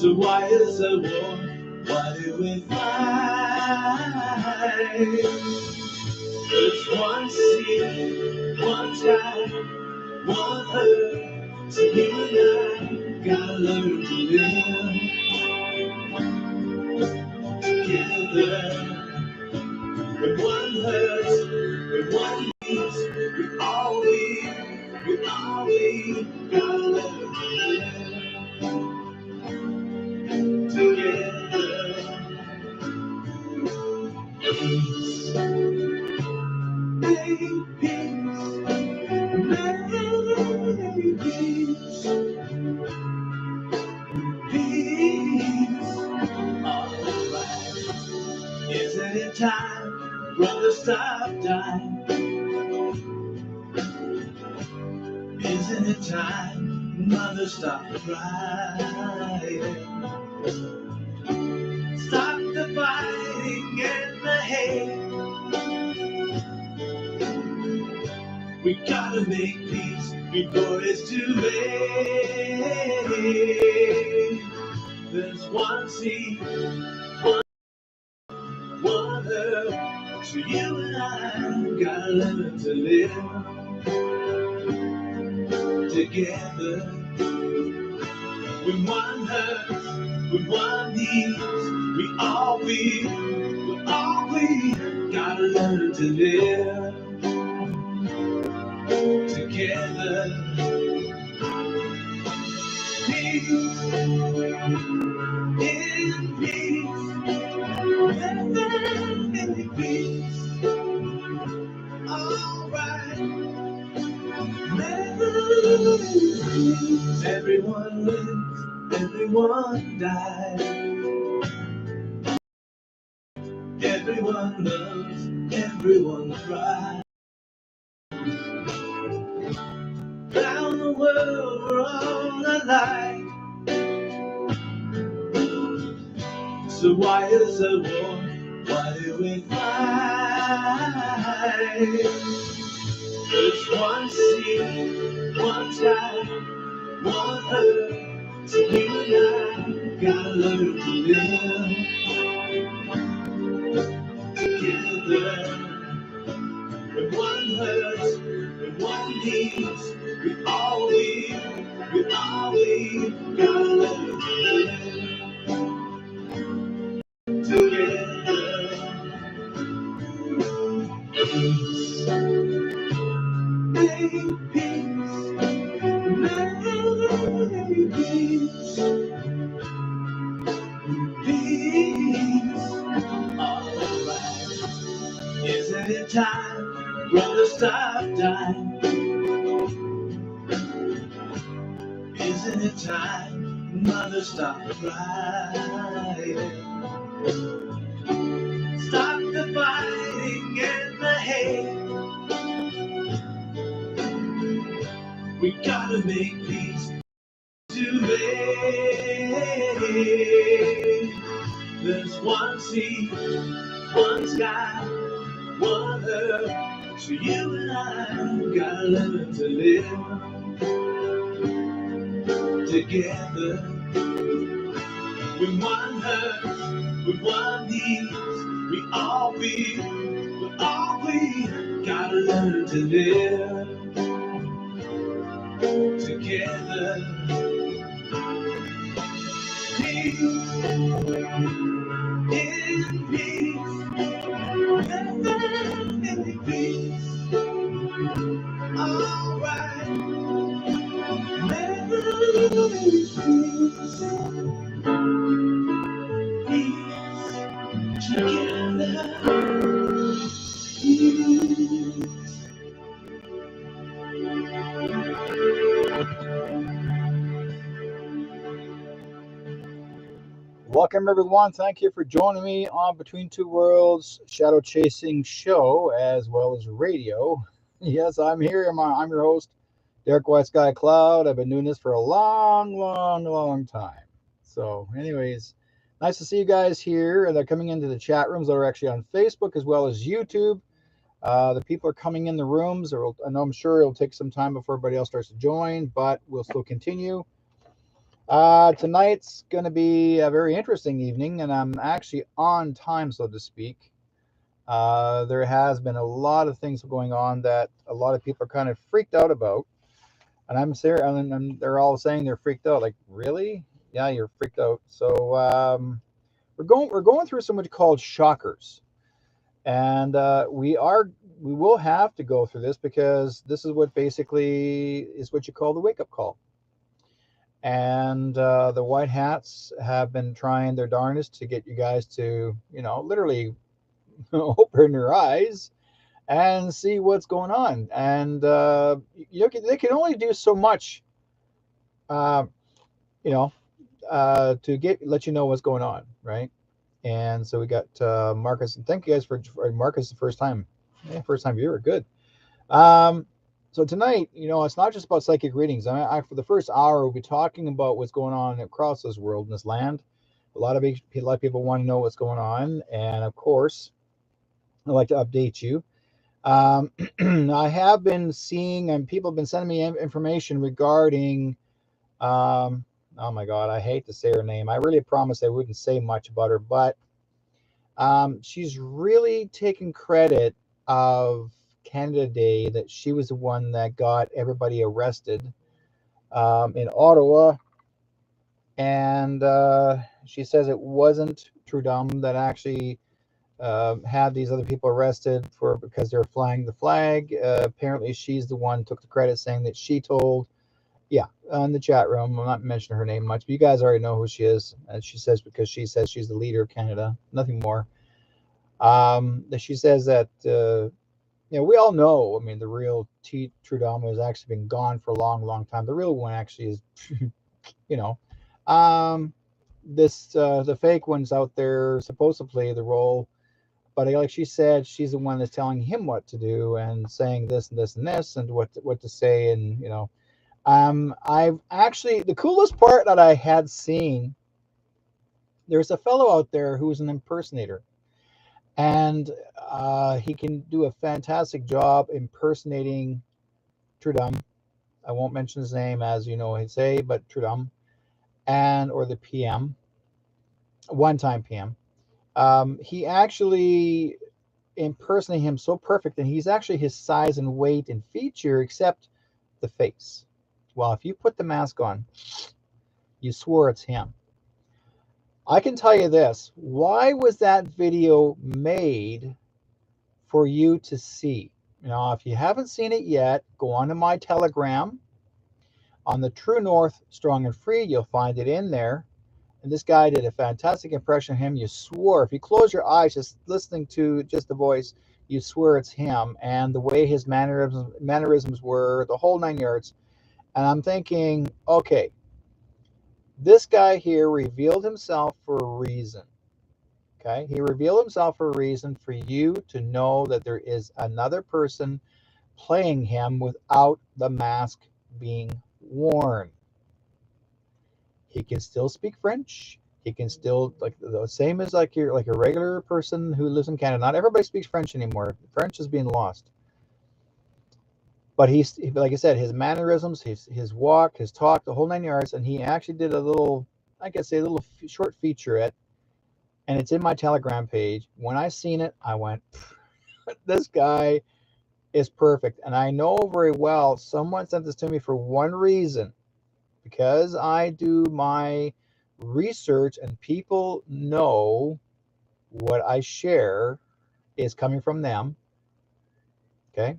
So why is the war? Why do we fight? There's one sea, one sky, one earth. So you and I gotta learn to live together. When one hurts, when one needs, we all gotta learn to live together. Peace, make peace, make peace, peace. Alright, isn't it time, brother, stop dying? Isn't it time, mother, stop crying? Stop the fighting and the hate. We gotta make peace before it's too late. There's one sea, one earth. So you and I gotta learn to live together. When one hurts, when one needs, we all gotta learn to live together. Peace, in peace, in peace. Alright, everyone lives, everyone dies. Everyone loves, everyone cries. Round the world we're all alike. So why is there war? Why do we fight? There's one sea, one sky, one earth. So you and I gotta learn to live together. When one hurts, when one needs, we all gotta learn to live together. Peace, make peace, make peace, peace. Alright, isn't it time, brother, stop dying? Isn't it time, mother, stop crying? Stop the fighting and the hate. We gotta make peace today. There's one sea, one sky, one earth. So you and I gotta learn to live together. When one hurts, when one needs, we all gotta learn to live together. Peace, in peace, in peace. Alright, peace, peace, together. Welcome, everyone. Thank you for joining me on Between Two Worlds Shadow Chasing Show, as well as radio. Yes, I'm here. I'm your host, Derek White Sky Cloud. I've been doing this for a long time. So, anyways, nice to see you guys here. And they're coming into the chat rooms that are actually on Facebook as well as YouTube. The people are coming in the rooms. And I'm sure it'll take some time before everybody else starts to join, but we'll still continue. Tonight's going to be a very interesting evening, and I'm actually on time, so to speak. There has been a lot of things going on that a lot of people are kind of freaked out about, and I'm serious. And they're all saying they're freaked out. Like, really? Yeah, you're freaked out. So we're going through something called shockers, and we will have to go through this because this is what basically is what you call the wake up call. And the white hats have been trying their darndest to get you guys to, literally open your eyes and see what's going on. And they can only do so much, uh, you know, to let you know what's going on, right? And so we got Marcus, and thank you guys for Marcus, the first time viewer, good. Um, so tonight, it's not just about psychic readings. For the first hour, we'll be talking about what's going on across this world and this land. A lot of people want to know what's going on, and of course, I'd like to update you. Um, I have been seeing, and people have been sending me information regarding. Oh my God, I hate to say her name. I really promised I wouldn't say much about her, but she's really taken credit of Canada Day, that she was the one that got everybody arrested in Ottawa. And she says it wasn't Trudeau that actually had these other people arrested because they're flying the flag. Apparently, she's the one who took the credit, saying that she told, yeah, in the chat room. I'm not mentioning her name much, but you guys already know who she is. And she says, because she says she's the leader of Canada, nothing more. That she says that we all know. I mean, the real Trudeau has actually been gone for a long, long time. The real one actually is, you know, um, the fake one's out there supposed to play the role, but like she said, she's the one that's telling him what to do and saying this and this and this and what to say, and I've actually, the coolest part that I had seen. There's a fellow out there who's an impersonator, and he can do a fantastic job impersonating Trudeau. I won't mention his name, as you know he'd say, but Trudeau, or the PM, one time PM. He actually impersonated him so perfect, and he's actually his size and weight and feature, except the face. Well, if you put the mask on, you swore it's him. I can tell you this. Why was that video made for you to see? If you haven't seen it yet, go on to my Telegram. On the True North Strong and Free, you'll find it in there. And this guy did a fantastic impression of him. You swore, if you close your eyes just listening to just the voice, you swear it's him. And the way his mannerisms were, the whole 9 yards. And I'm thinking, okay, this guy here revealed himself for a reason. Okay, he revealed himself for a reason, for you to know that there is another person playing him without the mask being worn. He can still speak French. He can still, like, the same as like a regular person who lives in Canada. Not everybody speaks French anymore. French is being lost. But he's, like I said, his mannerisms, his walk, his talk, the whole 9 yards. And he actually did a little, I guess, a little short featurette, and it's in my Telegram page. When I seen it, I went, this guy is perfect. And I know very well someone sent this to me for one reason, because I do my research and people know what I share is coming from them. Okay.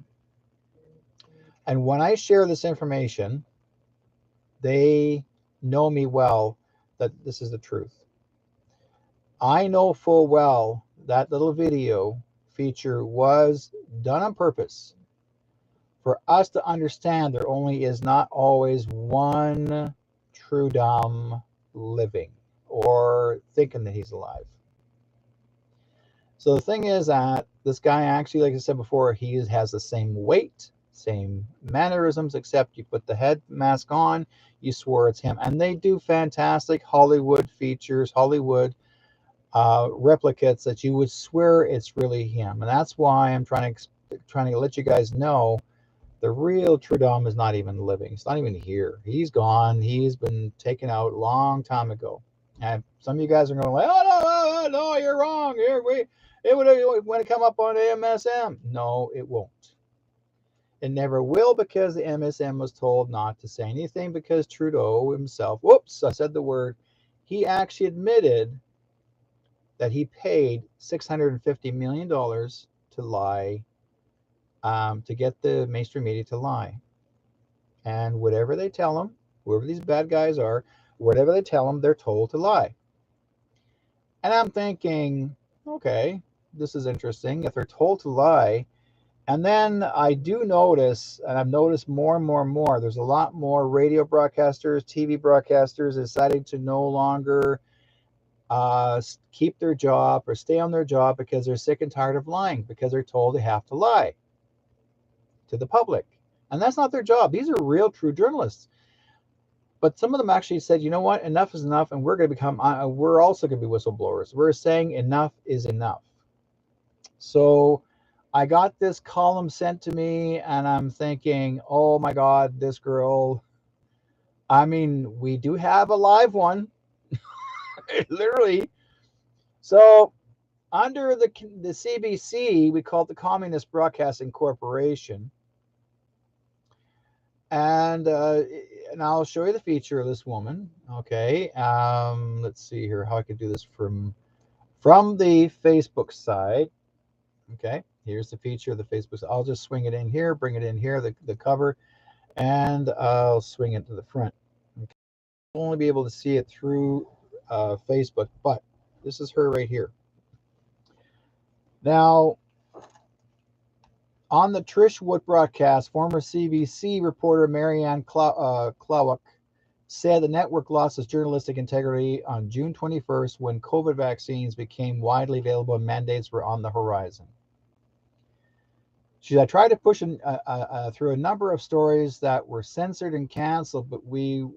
And when I share this information, they know me well that this is the truth. I know full well that little video feature was done on purpose for us to understand there only is not always one Trudeau living or thinking that he's alive. So the thing is that this guy actually, like I said before, he has the same weight, same mannerisms, except you put the head mask on, you swore it's him. And they do fantastic Hollywood features, Hollywood replicates that you would swear it's really him. And that's why I'm trying to let you guys know The real Trudeau is not even living. He's not even here. He's gone. He's been taken out a long time ago. And some of you guys are going like, oh, no, you're wrong. It would come up on MSM. No, it won't. It never will, because the MSM was told not to say anything, because Trudeau himself, whoops, I said the word, he actually admitted that he paid $650 million to lie, to get the mainstream media to lie. And whatever they tell them, whoever these bad guys are, whatever they tell them, they're told to lie. And I'm thinking, okay, this is interesting. If they're told to lie, and then I do notice, and I've noticed more and more, there's a lot more radio broadcasters, TV broadcasters deciding to no longer keep their job or stay on their job because they're sick and tired of lying, because they're told they have to lie to the public. And that's not their job. These are real, true journalists. But some of them actually said, you know what, enough is enough, and we're going to become, we're also going to be whistleblowers. We're saying enough is enough. So I got this column sent to me, and I'm thinking, oh my God, this girl. I mean, we do have a live one, literally. So under the CBC, we call it the Communist Broadcasting Corporation. And I'll show you the feature of this woman. Okay, let's see here how I could do this from the Facebook side. Okay, here's the feature of the Facebook side. I'll just swing it in here, bring it in here, the cover, and I'll swing it to the front. Okay. You'll only be able to see it through Facebook, but this is her right here. Now, on the Trish Wood broadcast, former CBC reporter Marianne Klawick said the network lost its journalistic integrity on June 21st when COVID vaccines became widely available and mandates were on the horizon. She said, I tried to push through a number of stories that were censored and canceled, but we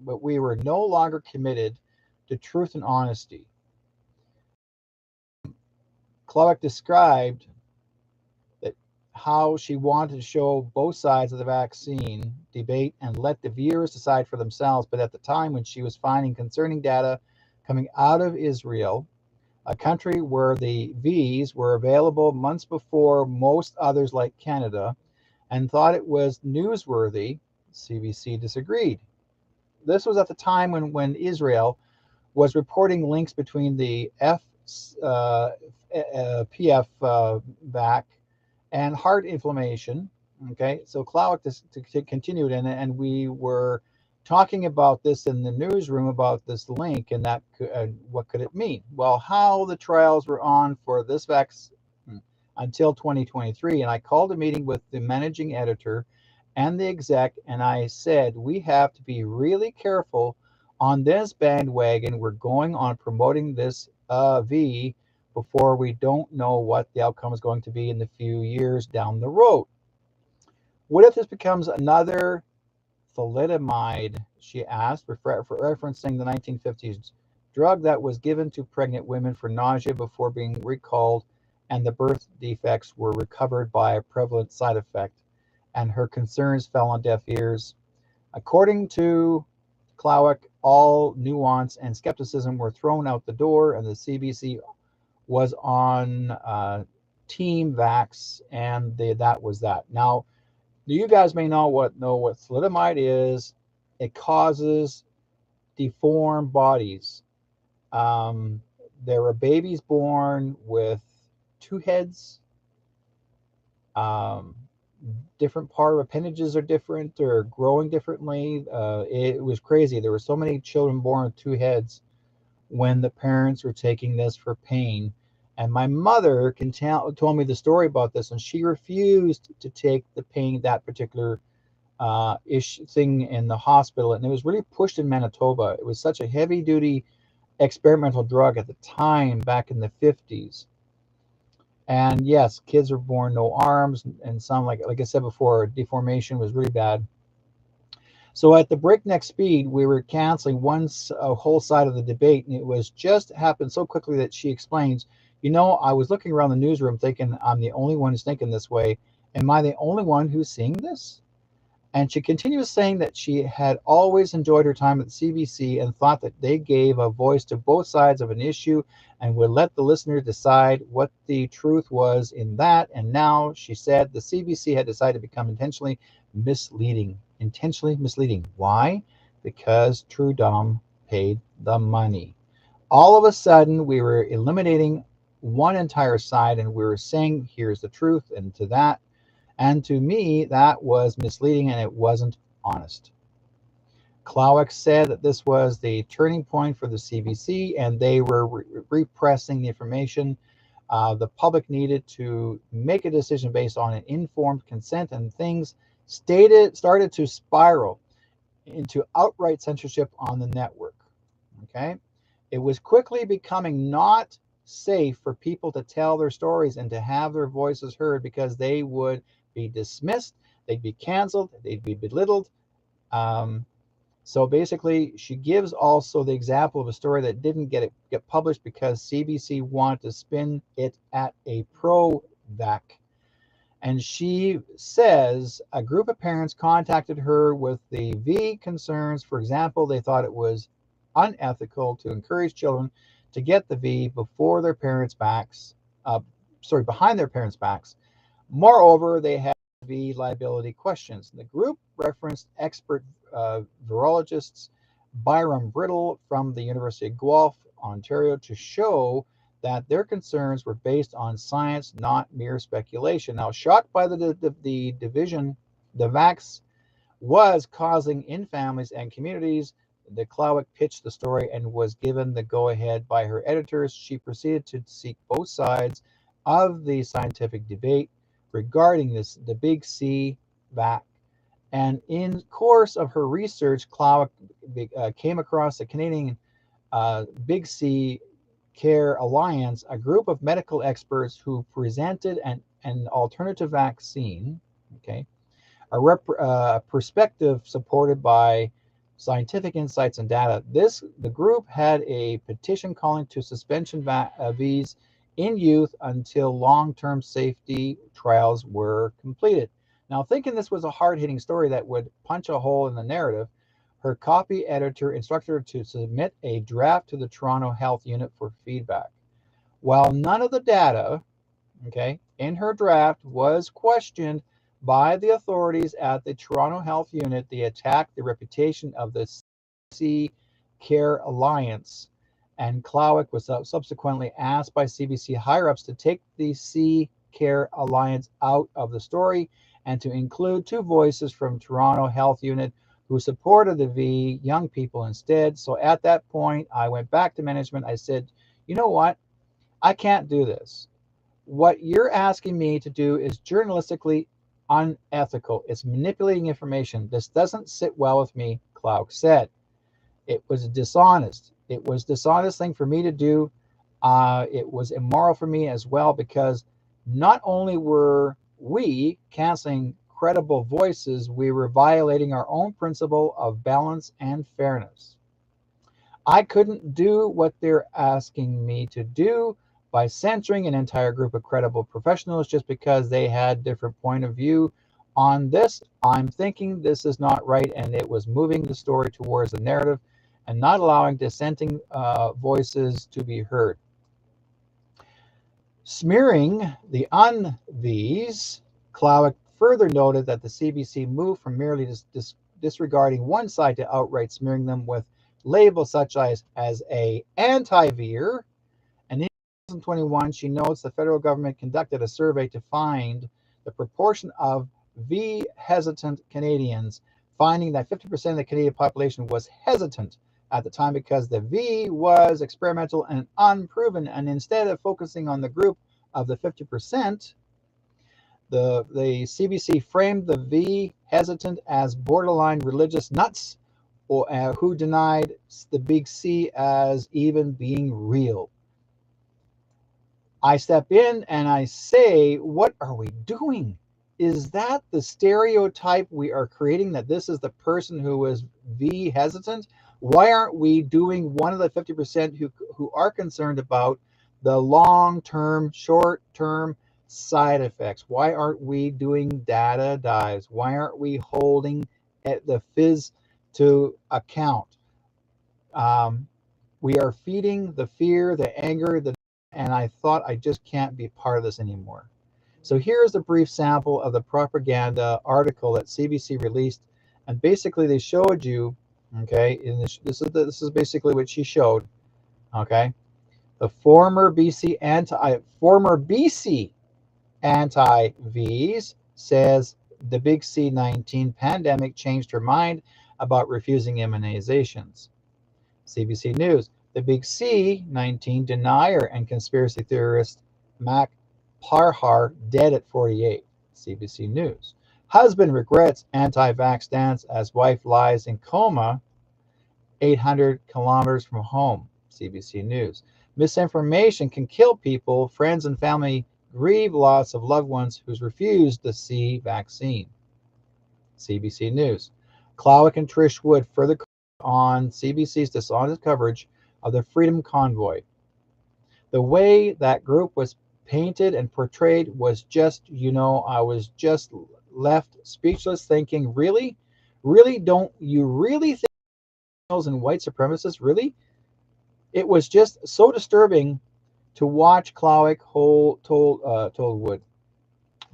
were no longer committed to truth and honesty. Klawick described how she wanted to show both sides of the vaccine debate and let the viewers decide for themselves. But at the time when she was finding concerning data coming out of Israel, a country where the Vs were available months before most others like Canada, and thought it was newsworthy, CBC disagreed. This was at the time when Israel was reporting links between the PF vac and heart inflammation. Okay, so Klawick continued in it, and we were talking about this in the newsroom about this link and that what could it mean? Well, how the trials were on for this vaccine until 2023, and I called a meeting with the managing editor and the exec, and I said, we have to be really careful on this bandwagon. We're going on promoting this V before we don't know what the outcome is going to be in the few years down the road. What if this becomes another thalidomide, she asked, referencing the 1950s drug that was given to pregnant women for nausea before being recalled, and the birth defects were recovered by a prevalent side effect, and her concerns fell on deaf ears. According to Klawick, all nuance and skepticism were thrown out the door, and the CBC was on Team Vax, and that was that. Now, you guys may know what thalidomide is. It causes deformed bodies. There were babies born with two heads. Different part of appendages are different or growing differently. It was crazy. There were so many children born with two heads when the parents were taking this for pain. And my mother told me the story about this, and she refused to take the pain, that particular thing in the hospital. And it was really pushed in Manitoba. It was such a heavy-duty experimental drug at the time, back in the 50s. And yes, kids were born no arms, and some, like I said before, deformation was really bad. So at the breakneck speed, we were canceling a whole side of the debate, and it was just happened so quickly that she explains, I was looking around the newsroom thinking I'm the only one who's thinking this way, Am I the only one who's seeing this? And she continues saying that she had always enjoyed her time at the CBC and thought that they gave a voice to both sides of an issue and would let the listener decide what the truth was in that. And now she said the CBC had decided to become intentionally misleading. Intentionally misleading. Why? Because Trudeau paid the money. All of a sudden, we were eliminating one entire side and we were saying, here's the truth, and to that. And to me, that was misleading and it wasn't honest. Klawick said that this was the turning point for the CBC and they were repressing the information. The public needed to make a decision based on an informed consent, and things started to spiral into outright censorship on the network. Okay, it was quickly becoming not safe for people to tell their stories and to have their voices heard because they would be dismissed, they'd be canceled, they'd be belittled. So basically, she gives also the example of a story that didn't get published because CBC wanted to spin it at a pro-vac. And she says a group of parents contacted her with the V concerns. For example, they thought it was unethical to encourage children to get the V before their parents' backs, behind their parents' backs. Moreover, they had V liability questions. The group referenced expert virologists Byram Brittle from the University of Guelph, Ontario, to show that their concerns were based on science, not mere speculation. Now, shocked by the division the vax was causing in families and communities, the Klawick pitched the story and was given the go-ahead by her editors. She proceeded to seek both sides of the scientific debate regarding the Big C vac. And in course of her research, Klawick came across the Canadian Big C Care Alliance, a group of medical experts who presented an alternative vaccine, okay, a perspective supported by scientific insights and data. The group had a petition calling to suspension V's in youth until long-term safety trials were completed. Now, thinking this was a hard-hitting story that would punch a hole in the narrative, her copy editor instructed her to submit a draft to the Toronto Health Unit for feedback. While none of the data, okay, in her draft was questioned by the authorities at the Toronto Health Unit, they attacked the reputation of the C Care Alliance, and Klawick was subsequently asked by CBC higher-ups to take the C Care Alliance out of the story and to include two voices from Toronto Health Unit who supported the V young people instead. So at that point, I went back to management. I said, you know what? I can't do this. What you're asking me to do is journalistically unethical. It's manipulating information. This doesn't sit well with me, Klawick said. It was dishonest. It was a dishonest thing for me to do. It was immoral for me as well because not only were we canceling credible voices, we were violating our own principle of balance and fairness. I couldn't do what they're asking me to do by censoring an entire group of credible professionals just because they had different point of view on this. I'm thinking this is not right, and it was moving the story towards the narrative and not allowing dissenting voices to be heard. Smearing the un-Vs, Klawick further noted that the CBC moved from merely disregarding one side to outright smearing them with labels such as a anti-Veer. And in 2021, she notes the federal government conducted a survey to find the proportion of V-hesitant Canadians, finding that 50% of the Canadian population was hesitant at the time because the V was experimental and unproven. And instead of focusing on the group of the 50%, the CBC framed the V hesitant as borderline religious nuts or who denied the Big C as even being real. I step in and I say, what are we doing? Is that the stereotype we are creating, that this is the person who is V hesitant? Why aren't we doing one of the 50% who are concerned about the long-term, short-term side effects? Why aren't we doing data dives? Why aren't we holding at the fizz to account? We are feeding the fear, the anger, and I thought I just can't be part of this anymore. So here's a brief sample of the propaganda article that CBC released, and basically they showed you, okay, in this is basically what she showed, okay. The former BC anti-Vs says the big C19 pandemic changed her mind about refusing immunizations. CBC News. The big C19 denier and conspiracy theorist Mac Parhar dead at 48. CBC News. Husband regrets anti-vax stance as wife lies in coma 800 kilometers from home. CBC News. Misinformation can kill people. Friends and family grieve loss of loved ones who's refused the C vaccine. CBC News. Clowick and Trish Wood further on CBC's dishonest coverage of the Freedom Convoy. The way that group was painted and portrayed was just, I was just left speechless thinking, really? Really? Don't you really think and white supremacists? Really? It was just so disturbing to watch Clowick told Wood.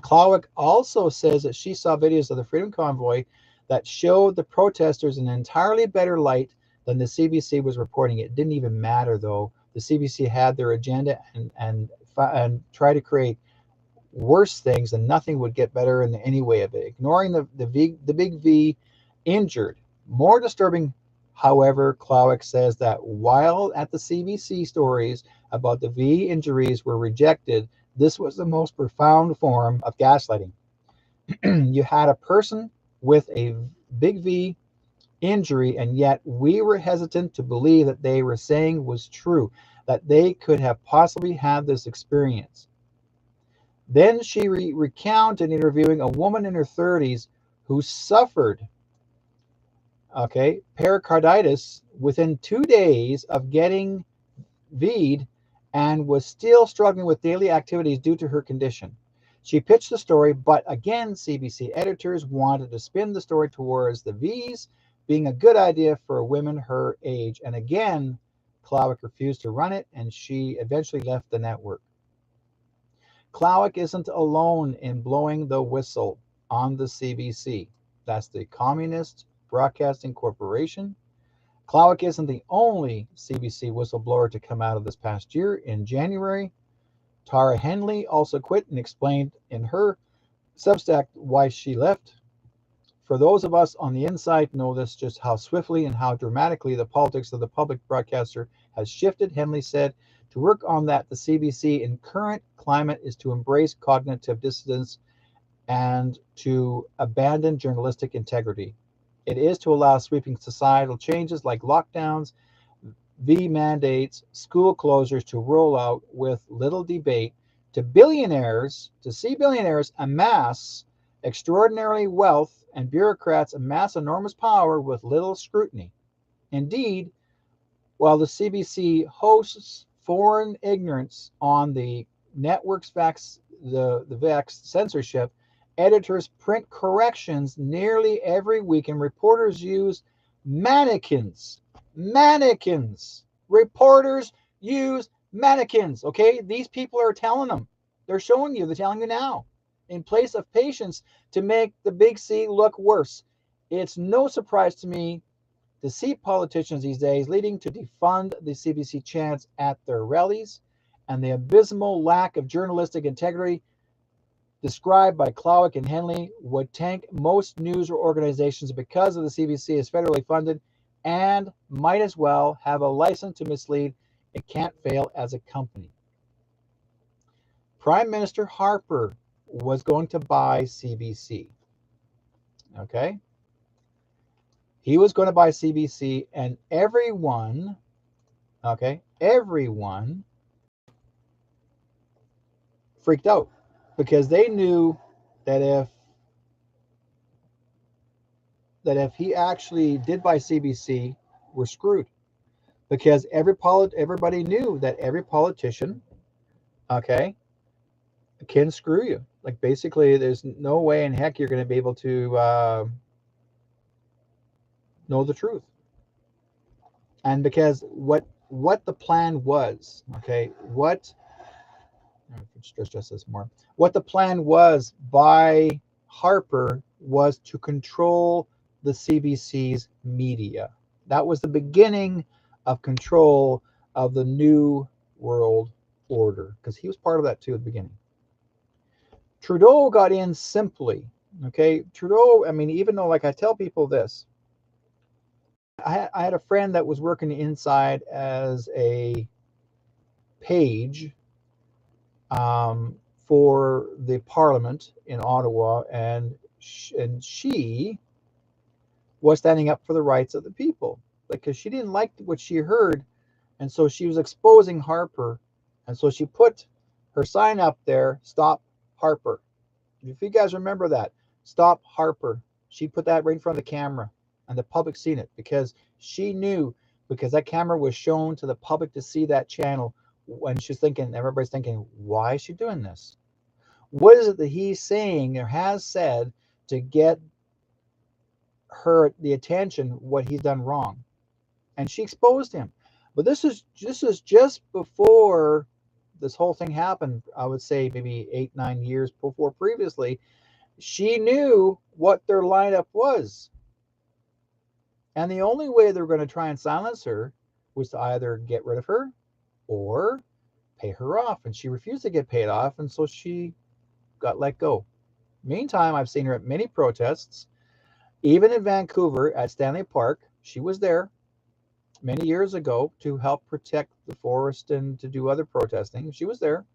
Clowick also says that she saw videos of the Freedom Convoy that showed the protesters in an entirely better light than the CBC was reporting. It didn't even matter, though. The CBC had their agenda and try to create worse things, and nothing would get better in any way of it. Ignoring the big V injured. More disturbing, however, Clowick says that while at the CBC stories about the V injuries were rejected, this was the most profound form of gaslighting. You had a person with a big V injury, and yet we were hesitant to believe that they were saying was true, that they could have possibly had this experience. Then she recounted interviewing a woman in her 30s who suffered, pericarditis within 2 days of getting V'd and was still struggling with daily activities due to her condition. She pitched the story, but again, CBC editors wanted to spin the story towards the V's being a good idea for women her age. And again, Clowick refused to run it, and she eventually left the network. Clowick isn't alone in blowing the whistle on the CBC. That's the Communist Broadcasting Corporation. Clowick isn't the only CBC whistleblower to come out of this past year. In January, Tara Henley also quit and explained in her Substack why she left. For those of us on the inside know this, just how swiftly and how dramatically the politics of the public broadcaster has shifted. Henley said, to work on that, the CBC in current climate is to embrace cognitive dissonance and to abandon journalistic integrity. It is to allow sweeping societal changes like lockdowns, V mandates, school closures to roll out with little debate, to see billionaires amass extraordinary wealth and bureaucrats amass enormous power with little scrutiny. Indeed, while the CBC hosts foreign ignorance on the network's the VAX censorship, editors print corrections nearly every week, and reporters use mannequins. Reporters use mannequins, okay? These people are telling them. They're showing you. They're telling you now. In place of patience to make the big C look worse. It's no surprise to me to see politicians these days leading to defund the CBC chants at their rallies, and the abysmal lack of journalistic integrity described by Clowick and Henley would tank most news organizations because of the CBC is federally funded and might as well have a license to mislead. It can't fail as a company. Prime Minister Harper was going to buy CBC. Okay? He was going to buy CBC, and everyone freaked out because they knew that if he actually did buy CBC, we're screwed. Because everybody knew that every politician, can screw you. Like basically, there's no way in heck you're going to be able to know the truth. And because what the plan was, okay, stress this more. What the plan was by Harper was to control the CBC's media. That was the beginning of control of the New World Order, because he was part of that too at the beginning. Trudeau got in simply. Okay, Trudeau, I mean, even though, like I tell people this, I had a friend that was working inside as a page for the Parliament in Ottawa, and she was standing up for the rights of the people because she didn't like what she heard, and so she was exposing Harper, and so she put her sign up there, "Stop Harper." If you guys remember that, "Stop Harper," she put that right in front of the camera, and the public seen it because she knew, because that camera was shown to the public to see that channel. When she's thinking, everybody's thinking, why is she doing this? What is it that he's saying or has said to get her the attention, what he's done wrong? And she exposed him. But this is just before this whole thing happened. I would say maybe 8-9 years before previously. She knew what their lineup was. And the only way they were going to try and silence her was to either get rid of her or pay her off. And she refused to get paid off, and so she got let go. Meantime, I've seen her at many protests, even in Vancouver at Stanley Park. She was there many years ago to help protect the forest and to do other protesting. She was there.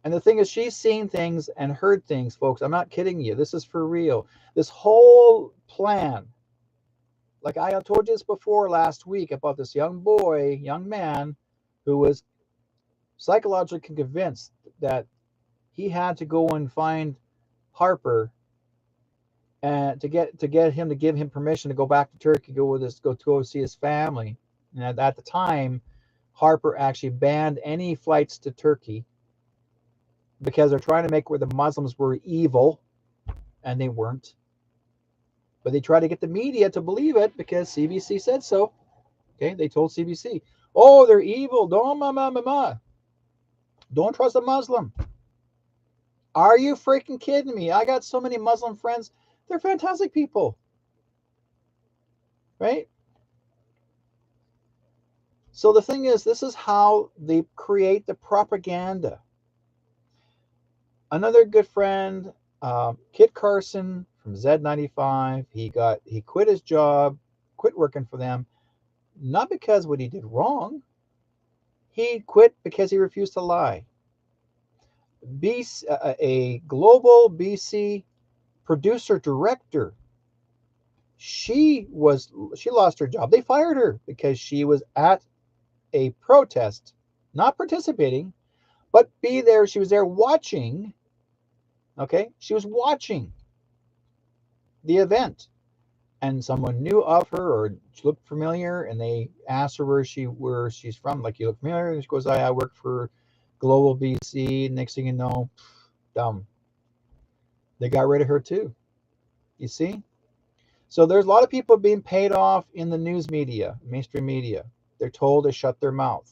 And the thing is, she's seen things and heard things, folks. I'm not kidding you. This is for real. This whole plan, like I told you this before last week about this young man, who was psychologically convinced that he had to go and find Harper and to get him to give him permission to go back to Turkey, go see his family. And at the time, Harper actually banned any flights to Turkey because they're trying to make where the Muslims were evil, and they weren't. But they try to get the media to believe it because CBC said so. Okay, they told CBC, "Oh, they're evil. Don't don't trust a Muslim." Are you freaking kidding me? I got so many Muslim friends. They're fantastic people, right? So the thing is, this is how they create the propaganda. Another good friend, Kit Carson from Z95, he quit his job, quit working for them, not because what he did wrong. He quit because he refused to lie. A global BC producer director, she lost her job. They fired her because she was at a protest, not participating, but she was there watching. Okay, she was watching the event, and someone knew of her or she looked familiar, and they asked her where she's from. Like, "You look familiar," and she goes, "I work for Global BC." Next thing you know, dumb. They got rid of her too. You see? So there's a lot of people being paid off in the news media, mainstream media. They're told to shut their mouth.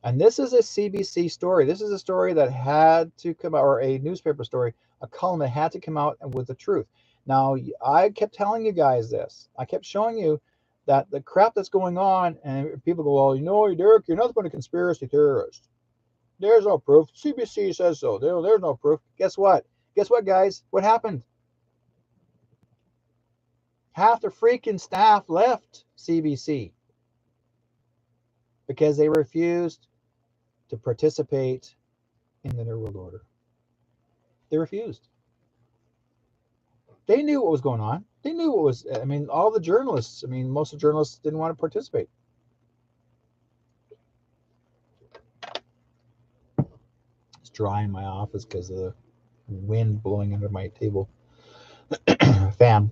And this is a CBC story. This is a story that had to come out, or a newspaper story, a column that had to come out with the truth. Now, I kept telling you guys this. I kept showing you that the crap that's going on, and people go, "Well, Derek, you're nothing but a conspiracy theorist. There's no proof. CBC says so. There's no proof." Guess what? Guess what, guys? What happened? Half the freaking staff left CBC because they refused to participate in the New World Order. They refused. They knew what was going on. They knew what was, I mean, all the journalists, I mean, most of the journalists didn't want to participate. It's dry in my office because of the wind blowing under my table fan.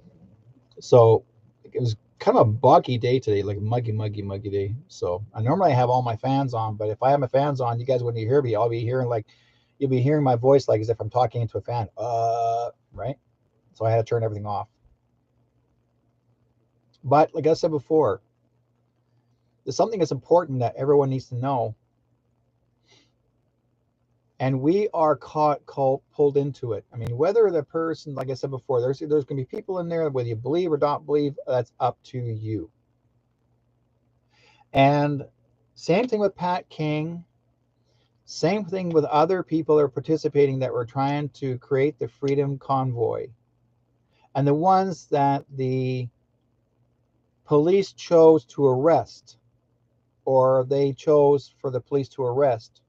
So it was kind of a buggy day today, like a muggy day. So I normally have all my fans on, but if I have my fans on, you guys wouldn't hear me. I'll be hearing like, you'll be hearing my voice like as if I'm talking into a fan. Right? So I had to turn everything off. But like I said before, there's something that's important that everyone needs to know. And we are pulled into it. I mean, whether the person, like I said before, there's going to be people in there, whether you believe or don't believe, that's up to you. And same thing with Pat King. Same thing with other people that are participating that were trying to create the Freedom Convoy. And the ones that the police chose to arrest, or they chose for the police to arrest.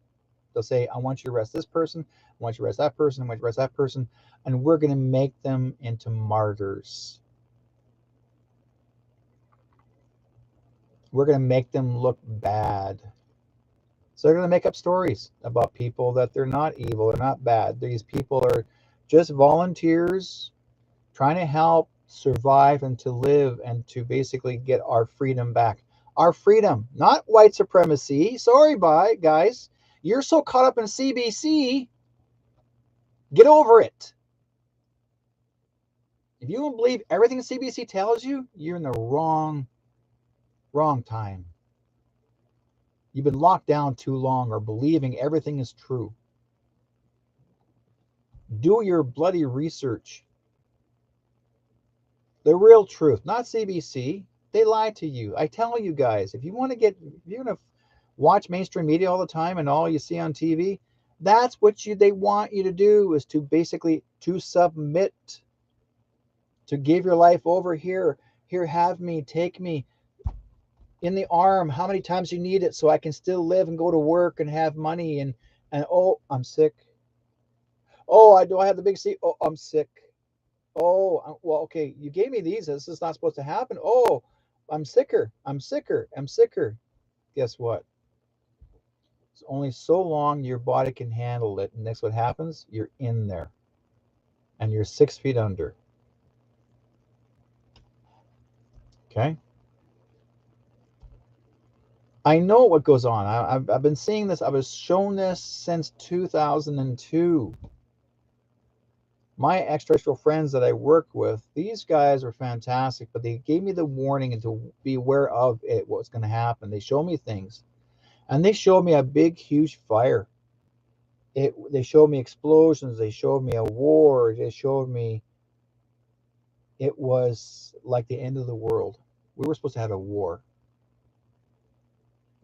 They'll say, I want you to arrest this person, I want you to arrest that person, I want you to arrest that person, and we're going to make them into martyrs. We're going to make them look bad. So they're going to make up stories about people that they're not evil, they're not bad. These people are just volunteers trying to help survive and to live and to basically get our freedom back. Our freedom, not white supremacy. Sorry, bye, guys. You're so caught up in CBC. Get over it. If you don't believe everything CBC tells you, you're in the wrong time. You've been locked down too long or believing everything is true. Do your bloody research. The real truth, not CBC. They lie to you. I tell you guys, if you're going to watch mainstream media all the time and all you see on TV, that's what they want you to do, is to basically to submit, to give your life over. Here, have me, take me in the arm, how many times you need it so I can still live and go to work and have money and oh, I'm sick. Oh, I have the big C. Oh, I'm sick. Oh, well, okay, you gave me these. This is not supposed to happen. Oh, I'm sicker. Guess what? It's only so long your body can handle it. And next, what happens? You're in there and you're 6 feet under. Okay. I know what goes on. I've been seeing this. I was shown this since 2002. My extraterrestrial friends that I work with, these guys are fantastic, but they gave me the warning and to be aware of it, what's going to happen. They show me things, and they showed me a big, huge fire. They showed me explosions. They showed me a war. They showed me it was like the end of the world. We were supposed to have a war.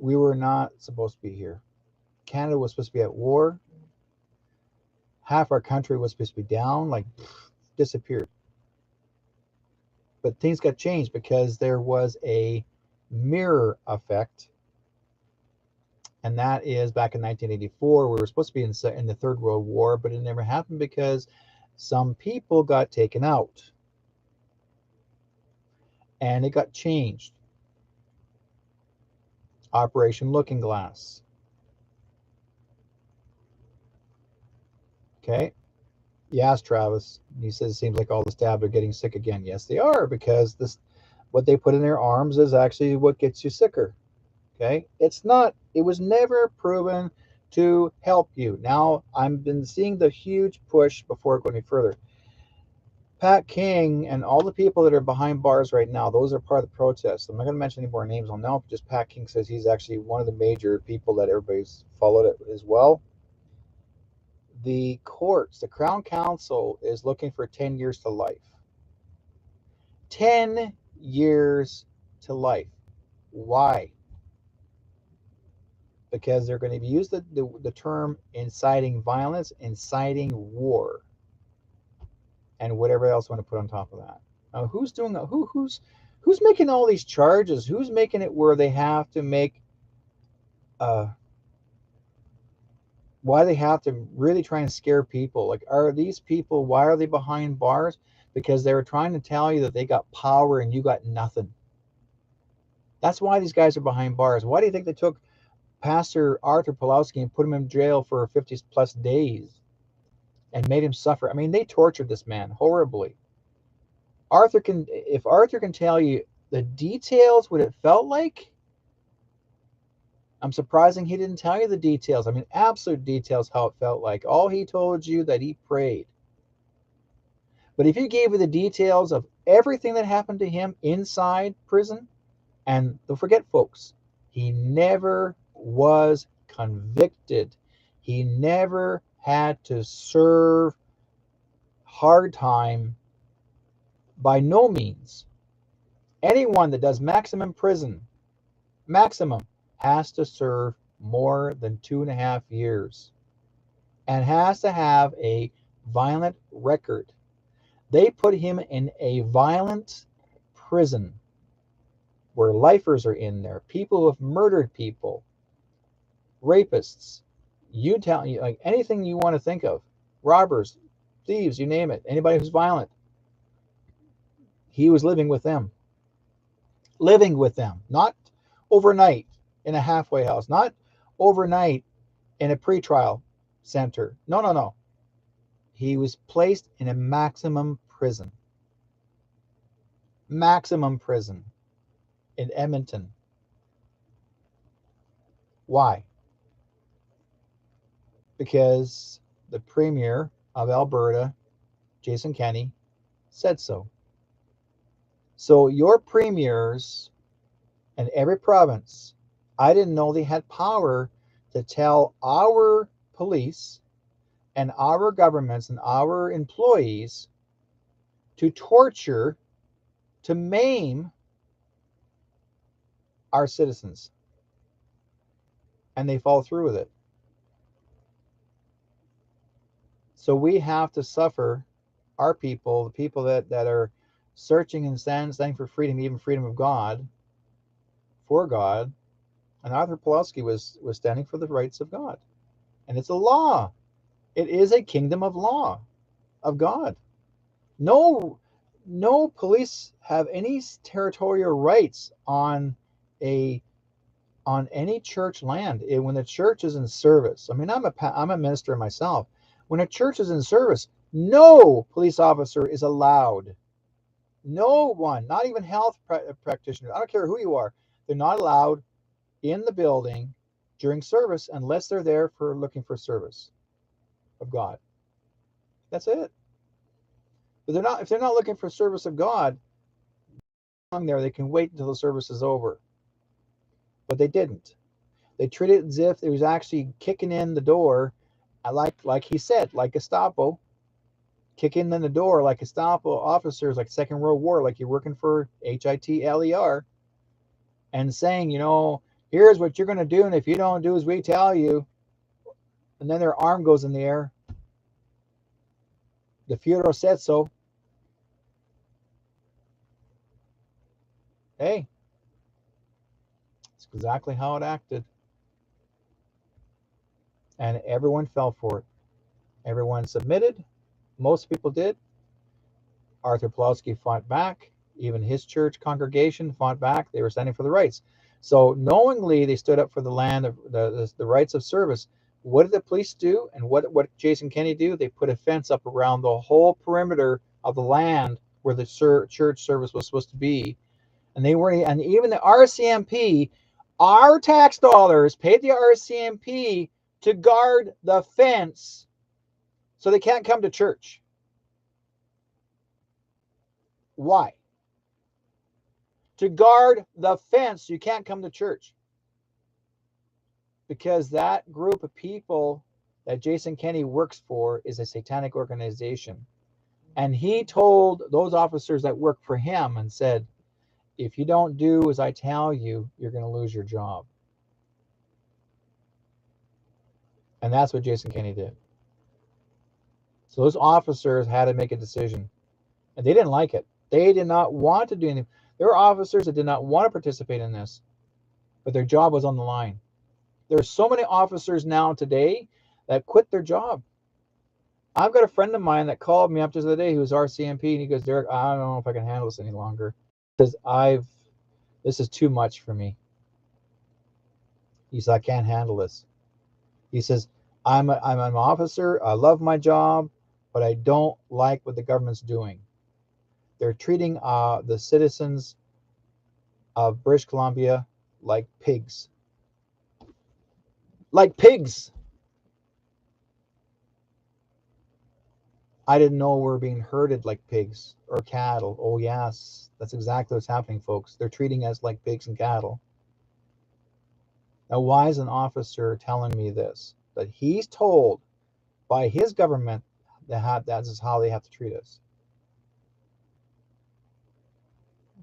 We were not supposed to be here. Canada was supposed to be at war. Half our country was supposed to be down, like disappeared. But things got changed because there was a mirror effect. And that is back in 1984. We were supposed to be in the Third World War, but it never happened because some people got taken out. And it got changed. Operation Looking Glass. Okay. Yes, Travis. He says it seems like all the staff are getting sick again. Yes, they are, because what they put in their arms is actually what gets you sicker. Okay. It was never proven to help you. Now, I've been seeing the huge push before going any further. Pat King and all the people that are behind bars right now, those are part of the protest. I'm not going to mention any more names on now. Just Pat King says he's actually one of the major people that everybody's followed it as well. The courts, the Crown Council is looking for 10 years to life. 10 years to life. Why? Because they're going to use the term inciting violence, inciting war, and whatever else you want to put on top of that. Now, who's doing that? Who's making all these charges? Who's making it where they have to make why they have to really try and scare people? Like, are these people, why are they behind bars? Because they were trying to tell you that they got power and you got nothing. That's why these guys are behind bars. Why do you think they took Pastor Arthur Pawlowski and put him in jail for 50 plus days and made him suffer? I mean, they tortured this man horribly. If Arthur can tell you the details, what it felt like, I'm surprising he didn't tell you the details. I mean, absolute details how it felt like. All he told you that he prayed. But if he gave you the details of everything that happened to him inside prison, and don't forget, folks, he never was convicted. He never had to serve hard time by no means. Anyone that does maximum prison, maximum, has to serve more than 2.5 years and has to have a violent record. They put him in a violent prison where lifers are in there, people who have murdered people, rapists, you tell you like anything you want to think of, robbers, thieves, you name it, anybody who's violent. He was living with them, not overnight in a halfway house, not overnight in a pretrial center. No, no, no. He was placed in a maximum prison in Edmonton. Why? Because the Premier of Alberta, Jason Kenney, said so. So your premiers in every province, I didn't know they had power to tell our police and our governments and our employees to torture, to maim our citizens. And they fall through with it. So we have to suffer, our people, the people that are searching and standing for freedom, even freedom of God, for God. And Arthur Pawlowski was standing for the rights of God. And it's a law. It is a kingdom of law, of God. No police have any territorial rights on any church land when the church is in service. I mean, I'm a minister myself. When a church is in service, no police officer is allowed. No one, not even health practitioners. I don't care who you are. They're not allowed in the building during service unless they're there for looking for service of God. That's it. But if they're not looking for service of God, there they can wait until the service is over. But they didn't. They treated it as if it was actually kicking in the door, like he said, like Gestapo, kicking in the door like Gestapo officers, like Second World War, like you're working for HITLER, and saying, here's what you're going to do, and if you don't do as we tell you, and then their arm goes in the air. The Führer said so. Hey, it's exactly how it acted. And everyone fell for it. Everyone submitted. Most people did. Arthur Pawlowski fought back. Even his church congregation fought back. They were standing for the rights. So knowingly, they stood up for the land of the rights of service. What did the police do? And what Jason Kenney do? They put a fence up around the whole perimeter of the land where the church service was supposed to be. And they weren't. And even the RCMP, our tax dollars paid the RCMP to guard the fence, so they can't come to church. Why? To guard the fence, you can't come to church. Because that group of people that Jason Kenney works for is a satanic organization. And he told those officers that work for him and said, if you don't do as I tell you, you're going to lose your job. And that's what Jason Kenney did. So those officers had to make a decision. And they didn't like it. They did not want to do anything. There were officers that did not want to participate in this, but their job was on the line. There are so many officers now today that quit their job. I've got a friend of mine that called me up just the other day who was RCMP, and he goes, Derek, I don't know if I can handle this any longer because this is too much for me. He said, I can't handle this. He says, I'm an officer. I love my job, but I don't like what the government's doing. They're treating the citizens of British Columbia like pigs. Like pigs! I didn't know we were being herded like pigs or cattle. Oh, yes, that's exactly what's happening, folks. They're treating us like pigs and cattle. Now, why is an officer telling me this? That he's told by his government that that is how they have to treat us.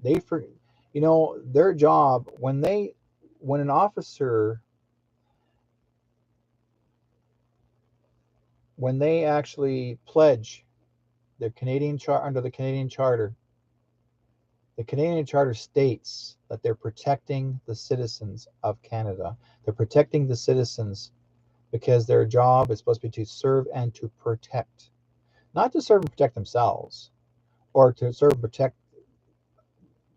You know, their job when an officer, when they actually pledge the under the Canadian Charter, the Canadian Charter states that they're protecting the citizens of Canada. They're protecting the citizens because their job is supposed to be to serve and to protect, not to serve and protect themselves or to serve and protect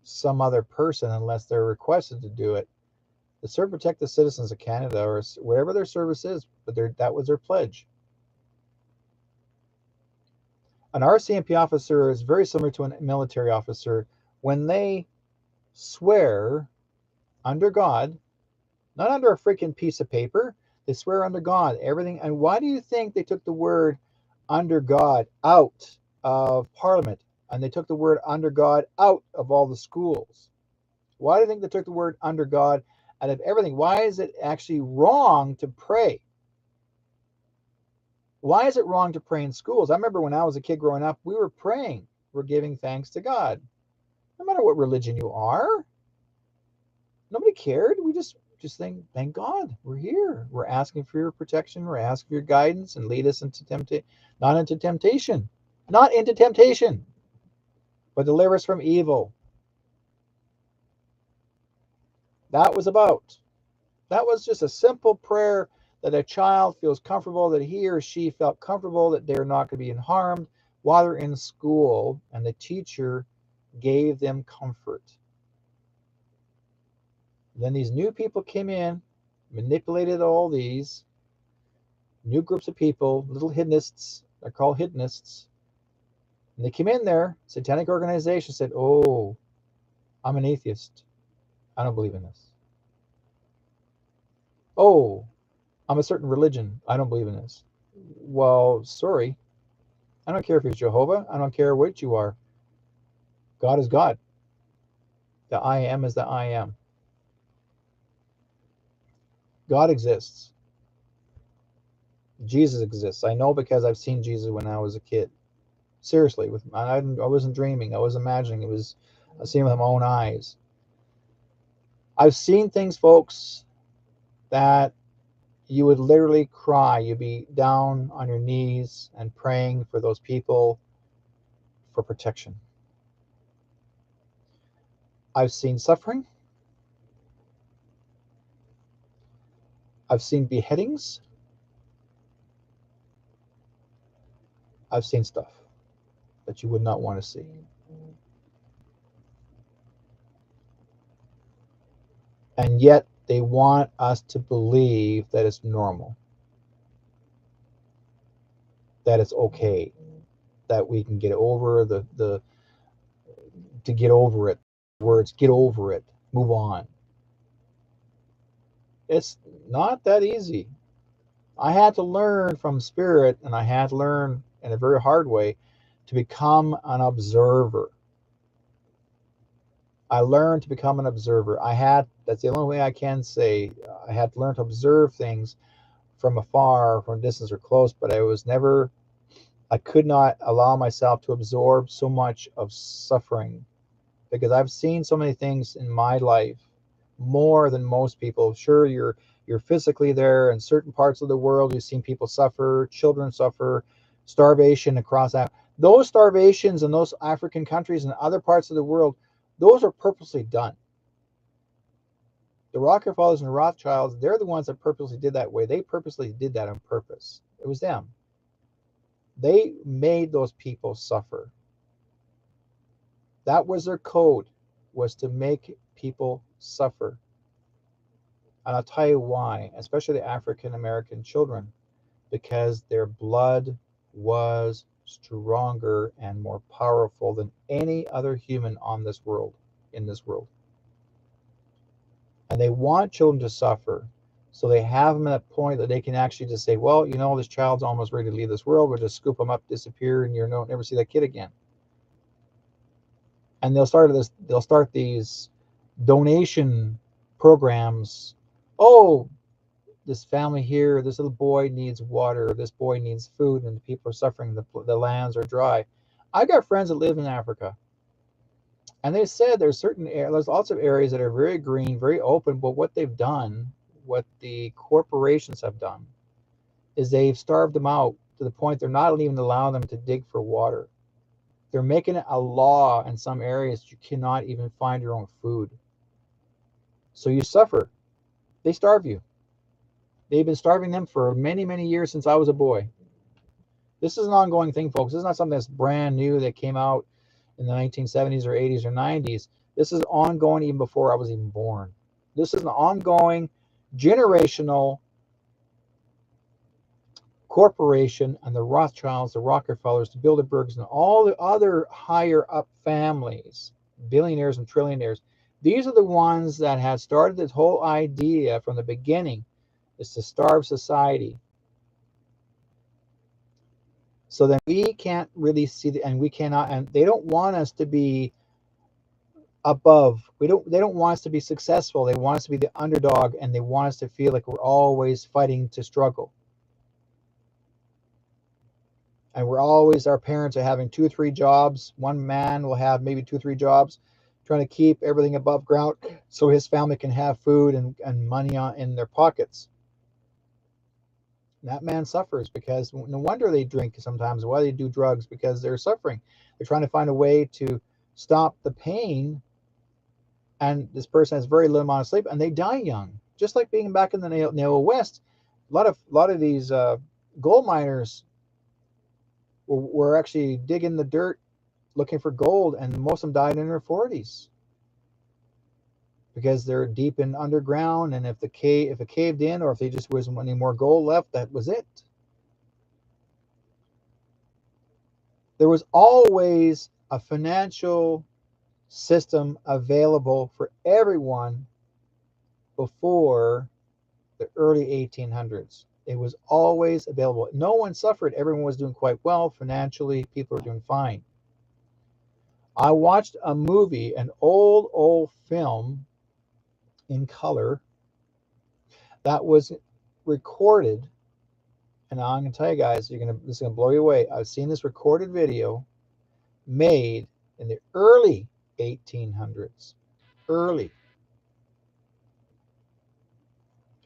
some other person unless they're requested to do it. To serve and protect the citizens of Canada or whatever their service is, but that was their pledge. An RCMP officer is very similar to a military officer when they swear under God, not under a freaking piece of paper. They swear under God, everything. And why do you think they took the word under God out of Parliament? And they took the word under God out of all the schools? Why do you think they took the word under God out of everything? Why is it actually wrong to pray? Why is it wrong to pray in schools? I remember when I was a kid growing up, we were praying. We're giving thanks to God. No matter what religion you are. Nobody cared. We just thank God. We're here. We're asking for your protection. We're asking for your guidance and lead us into not into temptation. Not into temptation, but deliver us from evil. That was just a simple prayer that a child feels comfortable, that he or she felt comfortable that they're not going to be harmed while they're in school, and the teacher gave them comfort. Then these new people came in, manipulated all these new groups of people, little hedonists, they're called hedonists, and they came in there, satanic organization said, oh, I'm an atheist. I don't believe in this. Oh, I'm a certain religion. I don't believe in this. Well, sorry. I don't care if it's Jehovah. I don't care what you are. God is God. The I am is the I am. God exists. Jesus exists. I know because I've seen Jesus when I was a kid. Seriously, I wasn't dreaming. I was imagining. I seen with my own eyes. I've seen things, folks, that you would literally cry. You'd be down on your knees and praying for those people for protection. I've seen suffering. I've seen beheadings. I've seen stuff that you would not want to see. And yet they want us to believe that it's normal, that it's okay, that we can get over to get over it. Words, get over it, move on. It's not that easy. I had to learn from spirit, and I had to learn in a very hard way to become an observer. I learned to become an observer. That's the only way I can say, I had to learn to observe things from afar, from distance or close, but I could not allow myself to absorb so much of suffering, because I've seen so many things in my life, more than most people. Sure, you're physically there in certain parts of the world. You've seen people suffer, children suffer, starvation across that. Those starvations in those African countries and other parts of the world, those are purposely done. The Rockefellers and Rothschilds, they're the ones that purposely did that way. They purposely did that on purpose. It was them. They made those people suffer. That was their code, was to make people suffer. And I'll tell you why, especially the African American children, because their blood was stronger and more powerful than any other human on this world, in this world. And they want children to suffer. So they have them at a point that they can actually just say, well, you know, this child's almost ready to leave this world. We'll just scoop them up, disappear, and you'll never see that kid again. And they'll start these donation programs. Oh, this family here, this little boy needs water, this boy needs food, and the people are suffering, the lands are dry. I got friends that live in Africa, and they said there's lots of areas that are very green, very open, but what they've done, what the corporations have done, is they've starved them out to the point they're not even allowing them to dig for water. They're making it a law in some areas you cannot even find your own food. So you suffer. They starve you. They've been starving them for many, many years since I was a boy. This is an ongoing thing, folks. This is not something that's brand new that came out in the 1970s or 80s or 90s. This is ongoing even before I was even born. This is an ongoing generational corporation, and the Rothschilds, the Rockefellers, the Bilderbergs, and all the other higher up families, billionaires and trillionaires. These are the ones that had started this whole idea from the beginning, is to starve society. So then we can't really see and we cannot, and they don't want us to be above. They don't want us to be successful. They want us to be the underdog, and they want us to feel like we're always fighting to struggle. And our parents are having 2 or 3 jobs. One man will have maybe 2 or 3 jobs, trying to keep everything above ground so his family can have food and money in their pockets. And that man suffers because no wonder they drink sometimes. Why they do drugs? Because they're suffering. They're trying to find a way to stop the pain. And this person has very little amount of sleep, and they die young. Just like being back in the Neo West, a lot of these gold miners were actually digging the dirt looking for gold, and most of them died in their 40s because they're deep in underground, and if it caved in, or if they just wasn't any more gold left, that was it. There was always a financial system available for everyone before the early 1800s. It was always available. No one suffered. Everyone was doing quite well financially. People were doing fine. I watched a movie, an old film in color that was recorded, and I'm gonna tell you guys, this is gonna blow you away. I've seen this recorded video made in the early 1800s,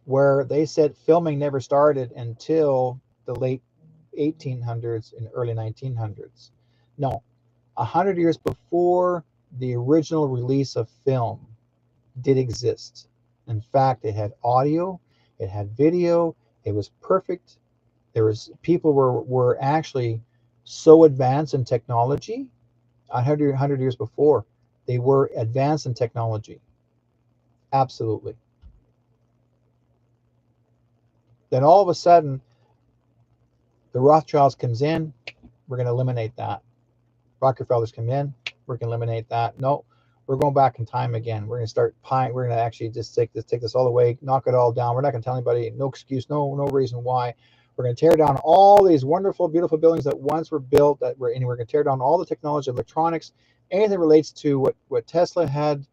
where they said filming never started until the late 1800s and early 1900s. No, 100 years before the original release of film did exist. In fact, it had audio, it had video, it was perfect. People were actually so advanced in technology 100 years before. They were advanced in technology. Absolutely. Then all of a sudden, the Rothschilds comes in, we're going to eliminate that. Rockefellers come in, we're going to eliminate that. No, we're going back in time again. We're going to we're going to actually just take this all away, knock it all down. We're not going to tell anybody, no excuse, no reason why. We're going to tear down all these wonderful, beautiful buildings that once were built, and we're going to tear down all the technology, electronics, anything that relates to what Tesla had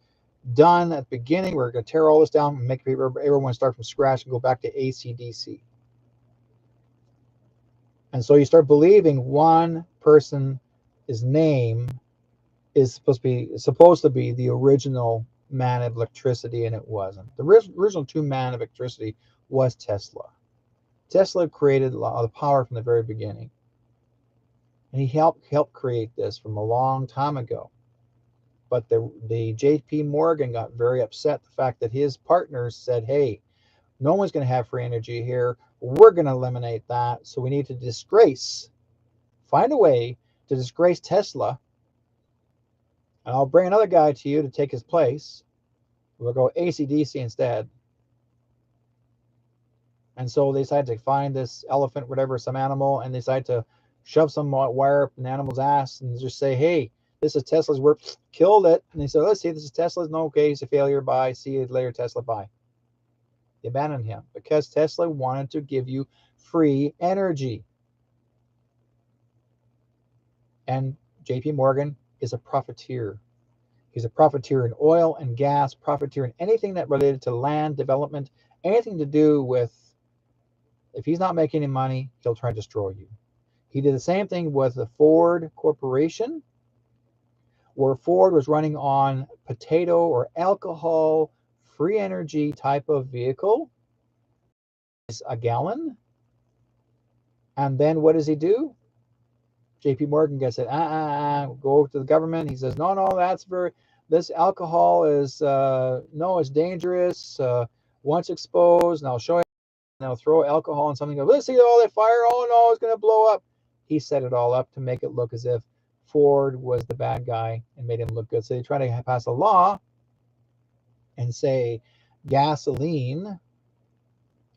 done at the beginning. We're going to tear all this down and make everyone start from scratch and go back to AC/DC. And so you start believing one person's name is supposed to be the original man of electricity, and it wasn't. The original true man of electricity was Tesla. Tesla created a lot of power from the very beginning, and he helped create this from a long time ago. But the J.P. Morgan got very upset the fact that his partners said, "Hey, no one's going to have free energy here. We're going to eliminate that. So we need to find a way to disgrace Tesla, and I'll bring another guy to you to take his place. We'll go AC/DC instead." And so they decide to find this elephant, whatever, some animal, and they decide to shove some wire up an animal's ass and just say, "Hey, This is Tesla's work. Killed it. And they said, let's see, this is Tesla's. No, okay, he's a failure. Bye. See you later, Tesla. Bye. They abandoned him because Tesla wanted to give you free energy. And JP Morgan is a profiteer. He's a profiteer in oil and gas, profiteer in anything that related to land development, anything to do with, if he's not making any money, he'll try to destroy you. He did the same thing with the Ford Corporation, where Ford was running on potato or alcohol, free energy type of vehicle, a gallon. And then what does he do? JP Morgan gets it. Go to the government. He says, no, this alcohol is, no, it's dangerous. Once exposed, and I'll show you, and I'll throw alcohol on something. Let's see all that fire. Oh no, it's going to blow up. He set it all up to make it look as if Ford was the bad guy and made him look good. So they try to pass a law and say gasoline,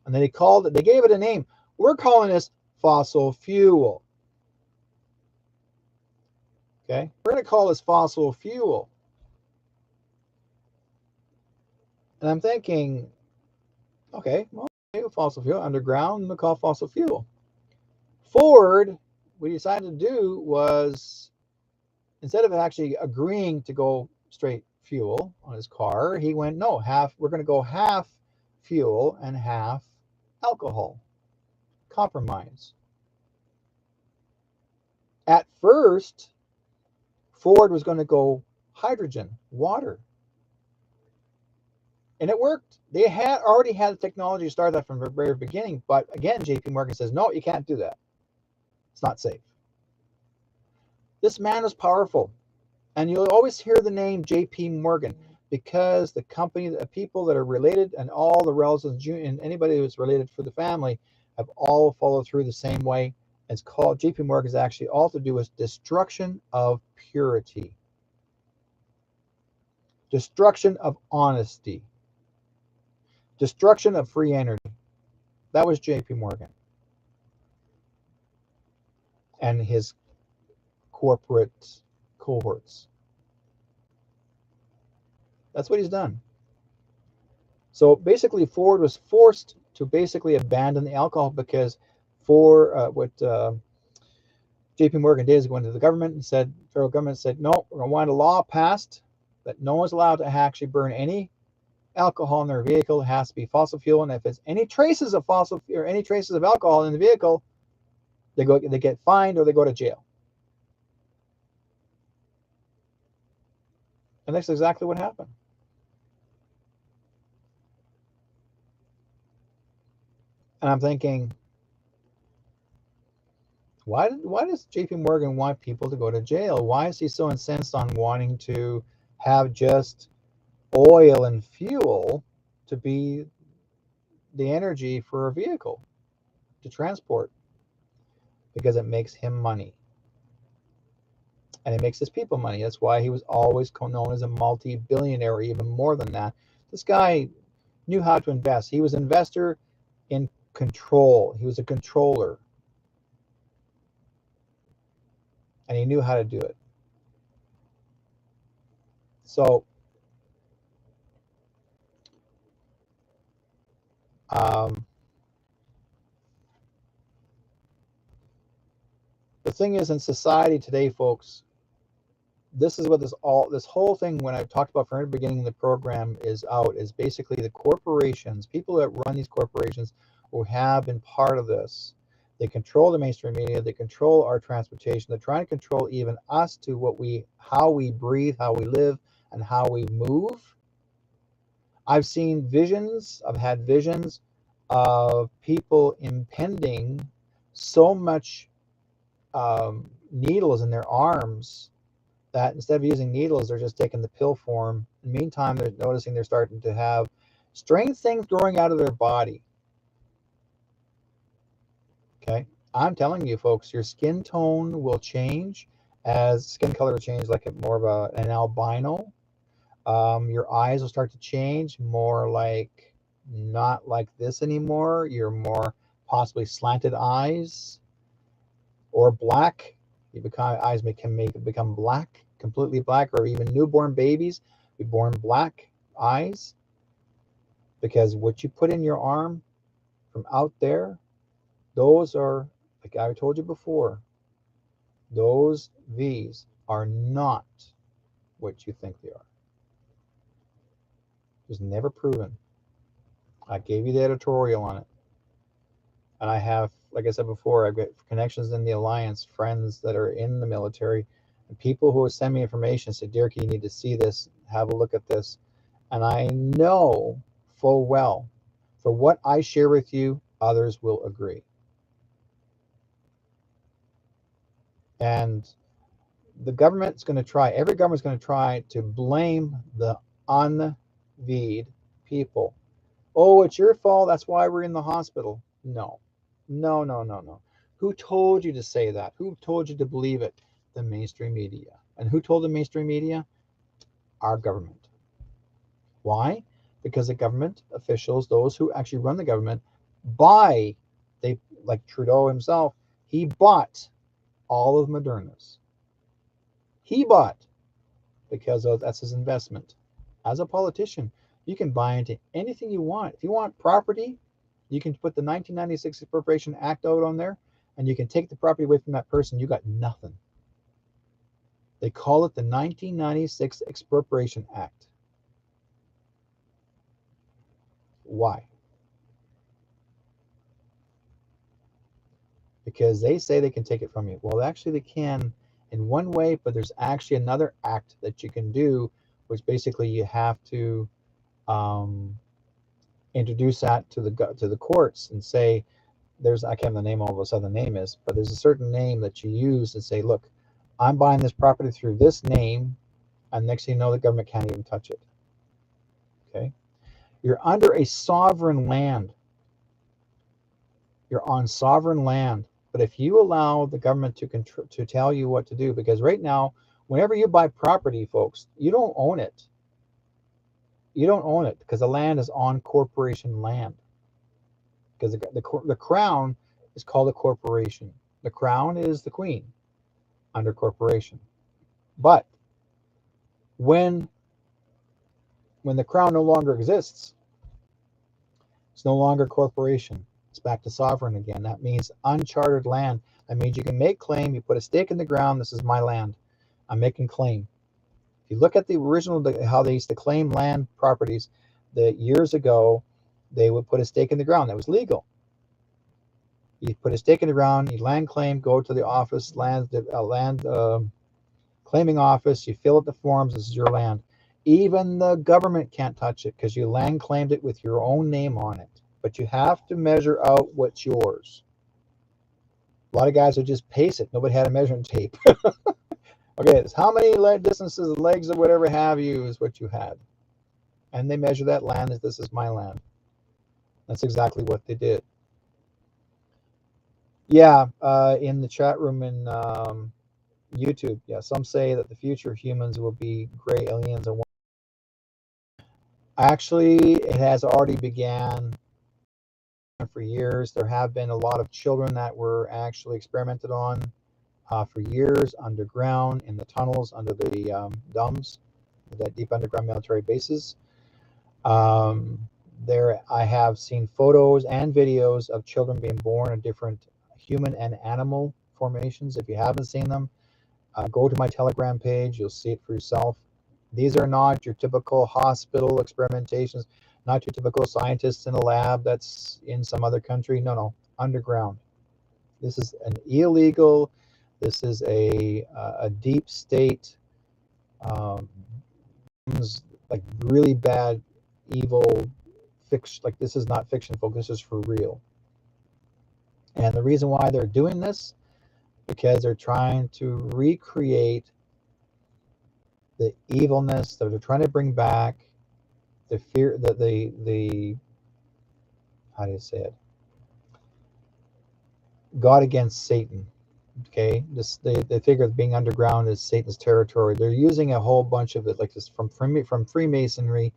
and then they gave it a name. We're calling this fossil fuel. Okay, we're going to call this fossil fuel. And I'm thinking, okay, well, fossil fuel, underground, we'll call fossil fuel. Ford, what he decided to do was, instead of actually agreeing to go straight fuel on his car, he went, no, we're going to go half fuel and half alcohol. Compromise. At first, Ford was going to go hydrogen, water. And it worked. They had already had the technology to start that from the very beginning. But again, JP Morgan says, no, you can't do that. It's not safe. This man is powerful. And you'll always hear the name JP Morgan because the company, the people that are related, and all the relatives and anybody who's related for the family have all followed through the same way. It's called, JP Morgan is actually all to do with destruction of purity, destruction of honesty, destruction of free energy. That was JP Morgan and his corporate cohorts. That's what he's done. So basically, Ford was forced to basically abandon the alcohol because what JP Morgan did is go into the government and said, federal government said, no, we're going to want a law passed that no one's allowed to actually burn any alcohol in their vehicle. It has to be fossil fuel, and if it's any traces of fossil or any traces of alcohol in the vehicle, they get fined or they go to jail. And that's exactly what happened. And I'm thinking, why does JP Morgan want people to go to jail? Why is he so incensed on wanting to have just oil and fuel to be the energy for a vehicle to transport? Because it makes him money. And it makes his people money. That's why he was always known as a multi-billionaire, even more than that. This guy knew how to invest. He was an investor in control. He was a controller. And he knew how to do it. So, the thing is, in society today, folks, this is what this whole thing, when I've talked about from the beginning of the program, is basically the corporations, people that run these corporations who have been part of this. They control the mainstream media. They control our transportation. They're trying to control even us to how we breathe, how we live, and how we move. I've seen visions. I've had visions of people impending so much needles in their arms that instead of using needles, they're just taking the pill form. In the meantime, they're noticing they're starting to have strange things growing out of their body. Okay, I'm telling you, folks, your skin tone will change as skin color changes, like more of an albino. Your eyes will start to change more like not like this anymore. You're more possibly slanted eyes or black. Eyes can become black completely black, or even newborn babies be born black eyes, because what you put in your arm from out there, those are, like I told you before, those V's are not what you think they are. It was never proven. I gave you the editorial on it. And I have, like I said before, I've got connections in the Alliance, friends that are in the military, and people who send me information and say, Derek, you need to see this, have a look at this. And I know full well, for what I share with you, others will agree. And the government's going to try, every government's going to try to blame the unV'd people. Oh, it's your fault, that's why we're in the hospital. No, no, no, no, no. Who told you to say that? Who told you to believe it? The mainstream media. And who told the mainstream media? Our government. Why? Because the government officials, those who actually run the government, buy, they, like Trudeau himself, he bought all of Moderna's. He bought, because that's his investment. As a politician, you can buy into anything you want. If you want property, you can put the 1996 Expropriation Act out on there, and you can take the property away from that person. You got nothing. They call it the 1996 Expropriation Act. Why? Because they say they can take it from you. Well, actually they can in one way, but there's actually another act that you can do, which basically you have to introduce that to the courts and say, there's, I can't remember the name, all of a sudden the name is, but there's a certain name that you use and say, look, I'm buying this property through this name, and next thing you know, the government can't even touch it. Okay, you're under a sovereign land. You're on sovereign land. But if you allow the government to tell you what to do, because right now, whenever you buy property, folks, you don't own it. You don't own it because the land is on corporation land. Because the crown is called a corporation. The crown is the queen under corporation. But when the crown no longer exists, it's no longer corporation. It's back to sovereign again. That means uncharted land. That means you can make claim. You put a stake in the ground. This is my land. I'm making claim. If you look at the original, how they used to claim land properties, that years ago, they would put a stake in the ground. That was legal. You put a stake in the ground, you land claim, go to the office, land claiming office, you fill out the forms, this is your land. Even the government can't touch it because you land claimed it with your own name on it. But you have to measure out what's yours. A lot of guys would just pace it. Nobody had a measuring tape. Okay, it's how many distances, legs, or whatever have you is what you had. And they measure that land as this is my land. That's exactly what they did. Yeah, in the chat room in YouTube, yeah, some say that the future of humans will be gray aliens. Actually, it has already began for years. There have been a lot of children that were actually experimented on for years underground in the tunnels under the DUMBs, the deep underground military bases. There, I have seen photos and videos of children being born in different human and animal formations. If you haven't seen them, go to my Telegram page. You'll see it for yourself. These are not your typical hospital experimentations, not your typical scientists in a lab that's in some other country. No, no, underground. This is an illegal. This is a deep state, like really bad, evil fiction. Like this is not fiction, folks. This is for real. And the reason why they're doing this, because they're trying to recreate the evilness that they're trying to bring back, the fear, the how do you say it? God against Satan. Okay, they figure being underground is Satan's territory. They're using a whole bunch of it, like this from Freemasonry.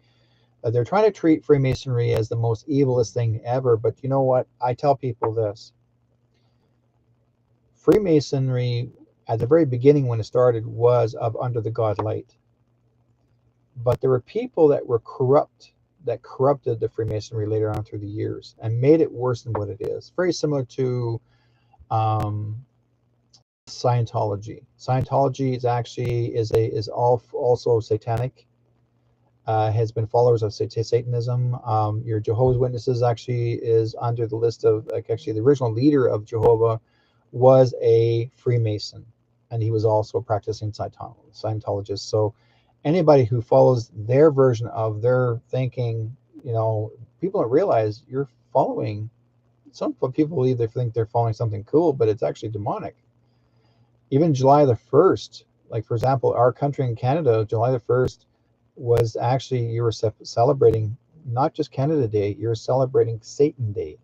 They're trying to treat Freemasonry as the most evilest thing ever. But you know what? I tell people this: Freemasonry at the very beginning when it started was of under the god light. But there were people that were corrupt, that corrupted the Freemasonry later on through the years and made it worse than what it is. Very similar to Scientology. Scientology is also satanic. Has been followers of Satanism. Your Jehovah's Witnesses actually is under the list of, like, actually the original leader of Jehovah was a Freemason, and he was also a practicing Scientologist. So anybody who follows their version of their thinking, people don't realize you're following. Some people either think they're following something cool, but it's actually demonic. Even July the 1st, like for example, our country in Canada, July the 1st was actually, you were celebrating not just Canada Day, you're celebrating Satan Day.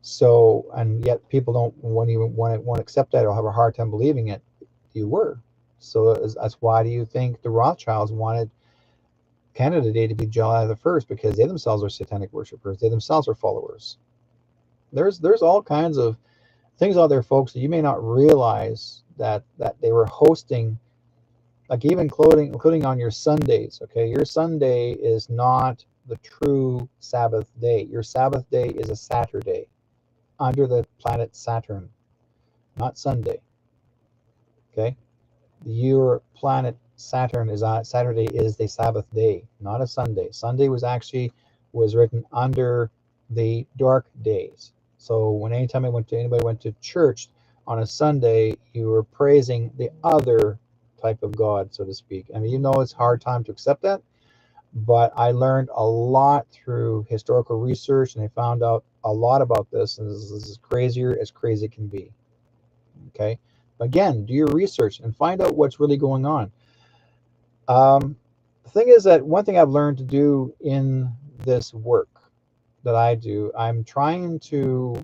So, and yet people don't want to accept that or have a hard time believing it. You were. So that's why do you think the Rothschilds wanted Canada Day to be July the 1st? Because they themselves are satanic worshipers. They themselves are followers. There's all kinds of things out there, folks, that you may not realize that they were hosting, like even including on your Sundays. Okay, your Sunday is not the true Sabbath day. Your Sabbath day is a Saturday under the planet Saturn, not Sunday. Okay, your planet Saturn is on Saturday, is the Sabbath day, not a Sunday. Sunday was written under the dark days. So when anybody went to church on a Sunday, you were praising the other type of God, so to speak. I mean, it's a hard time to accept that, but I learned a lot through historical research, and I found out a lot about this, and this is crazier as crazy can be. Okay, again, do your research and find out what's really going on. The thing is that one thing I've learned to do in this work that I do, I'm trying to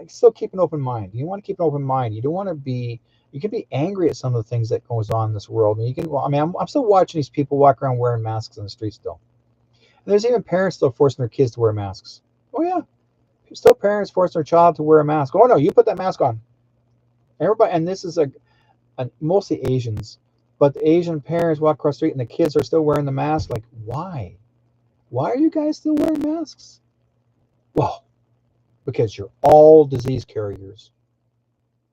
still keep an open mind. You want to keep an open mind. You don't want to be, you can be angry at some of the things that goes on in this world. I'm still watching these people walk around wearing masks in the street still. And there's even parents still forcing their kids to wear masks. Oh yeah, still parents forcing their child to wear a mask. Oh no, you put that mask on. Everybody, and this is mostly Asians, but the Asian parents walk across the street and the kids are still wearing the mask. Like, why? Why are you guys still wearing masks? Well, because you're all disease carriers.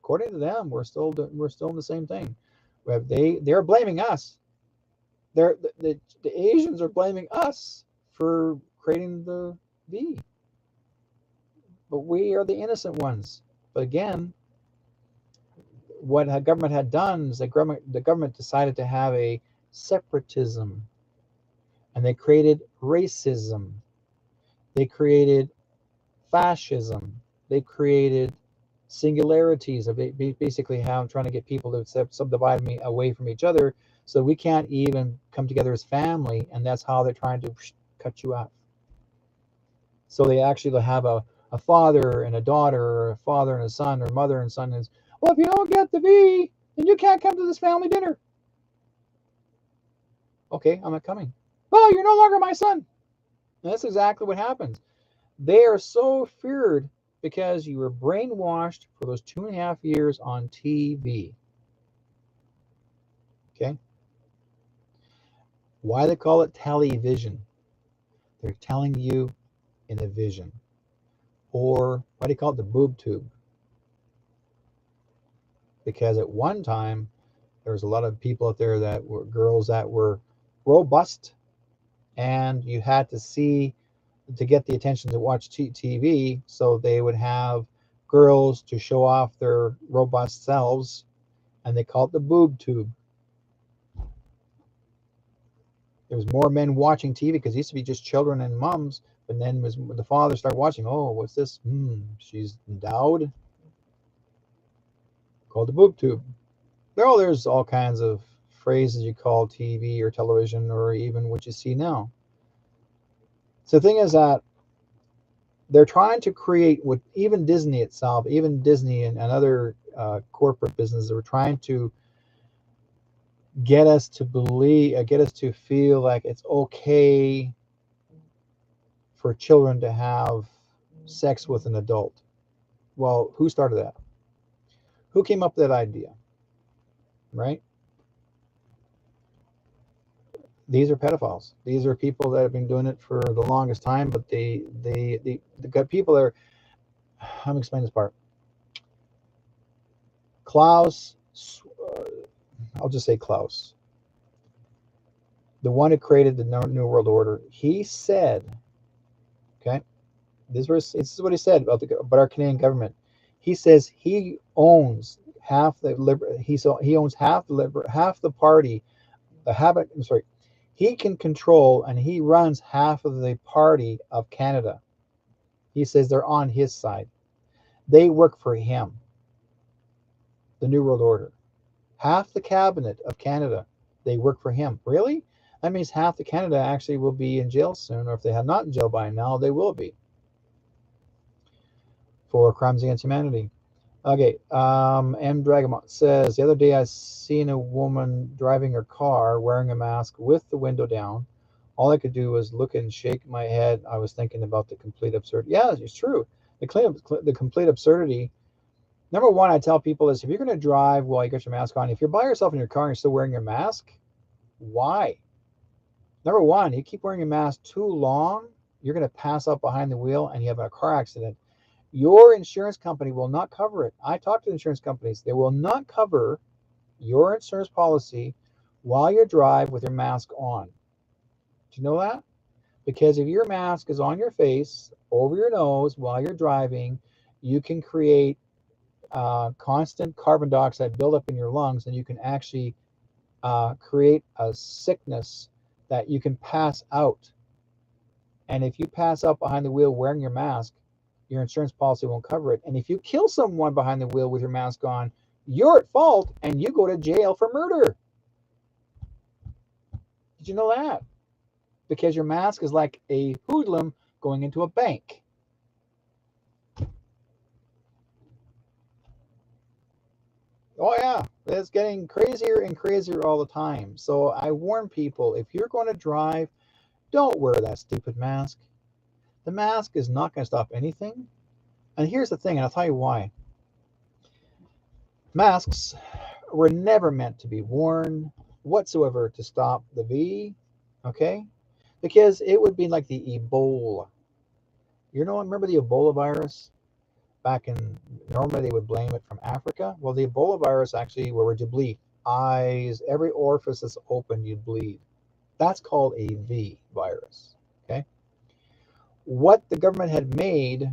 According to them, we're still in the same thing. They're blaming us. The Asians are blaming us for creating the V, but we are the innocent ones. But again, what the government had done is the government decided to have a separatism, and they created racism. They created fascism. They created singularities of basically how I'm trying to get people to subdivide me away from each other, so we can't even come together as family, and that's how they're trying to cut you off. So they actually have a father and a daughter, or a father and a son, or mother and son. Is, well, if you don't get the V, then you can't come to this family dinner. Okay, I'm not coming. Well, you're no longer my son. And that's exactly what happens. They are so feared because you were brainwashed for those 2.5 years on TV. Okay? Why they call it television? They're telling you in a vision. Or why do you call it the boob tube? Because at one time, there was a lot of people out there that were girls that were robust, and you had to see to get the attention to watch TV, so they would have girls to show off their robust selves, and they call it the boob tube. There was more men watching TV because it used to be just children and moms, but then when the fathers start watching, oh, what's this? She's endowed. Called the boob tube. There's all kinds of phrases you call TV or television or even what you see now. So the thing is that they're trying to create what even Disney itself, even Disney and other corporate businesses are trying to get us to believe, get us to feel like it's okay for children to have sex with an adult. Well, who started that? Who came up with that idea? right? These are pedophiles. These are people that have been doing it for the longest time, but the good people are, let me explain this part. Klaus, I'll just say Klaus, the one who created the New World Order, he said, okay, this is what he said about our Canadian government. He says he owns half the he owns half the party, the habit. I'm sorry, he can control and he runs half of the party of Canada. He says they're on his side. They work for him. The New World Order. Half the cabinet of Canada, they work for him. Really? That means half the Canada actually will be in jail soon, or if they have not in jail by now, they will be for crimes against humanity. Okay, M. Dragamont says, the other day I seen a woman driving her car wearing a mask with the window down. All I could do was look and shake my head. I was thinking about the complete absurdity. Yeah, it's true. The complete absurdity. Number one, I tell people is if you're going to drive while you got your mask on, if you're by yourself in your car and you're still wearing your mask, why? Number one, you keep wearing your mask too long, you're going to pass out behind the wheel and you have a car accident. Your insurance company will not cover it. I talk to insurance companies. They will not cover your insurance policy while you drive with your mask on. Do you know that? Because if your mask is on your face, over your nose while you're driving, you can create constant carbon dioxide buildup in your lungs, and you can actually create a sickness that you can pass out. And if you pass out behind the wheel wearing your mask, your insurance policy won't cover it. And if you kill someone behind the wheel with your mask on, you're at fault and you go to jail for murder. Did you know that? Because your mask is like a hoodlum going into a bank. Oh yeah, it's getting crazier and crazier all the time. So I warn people, if you're going to drive, don't wear that stupid mask. The mask is not going to stop anything. And here's the thing, and I'll tell you why. Masks were never meant to be worn whatsoever to stop the V, okay? Because it would be like the Ebola. You know, remember the Ebola virus? Back in, normally they would blame it from Africa. Well, the Ebola virus actually, where would you bleed? Eyes, every orifice that's open, you bleed. That's called a V virus, okay? What the government had made,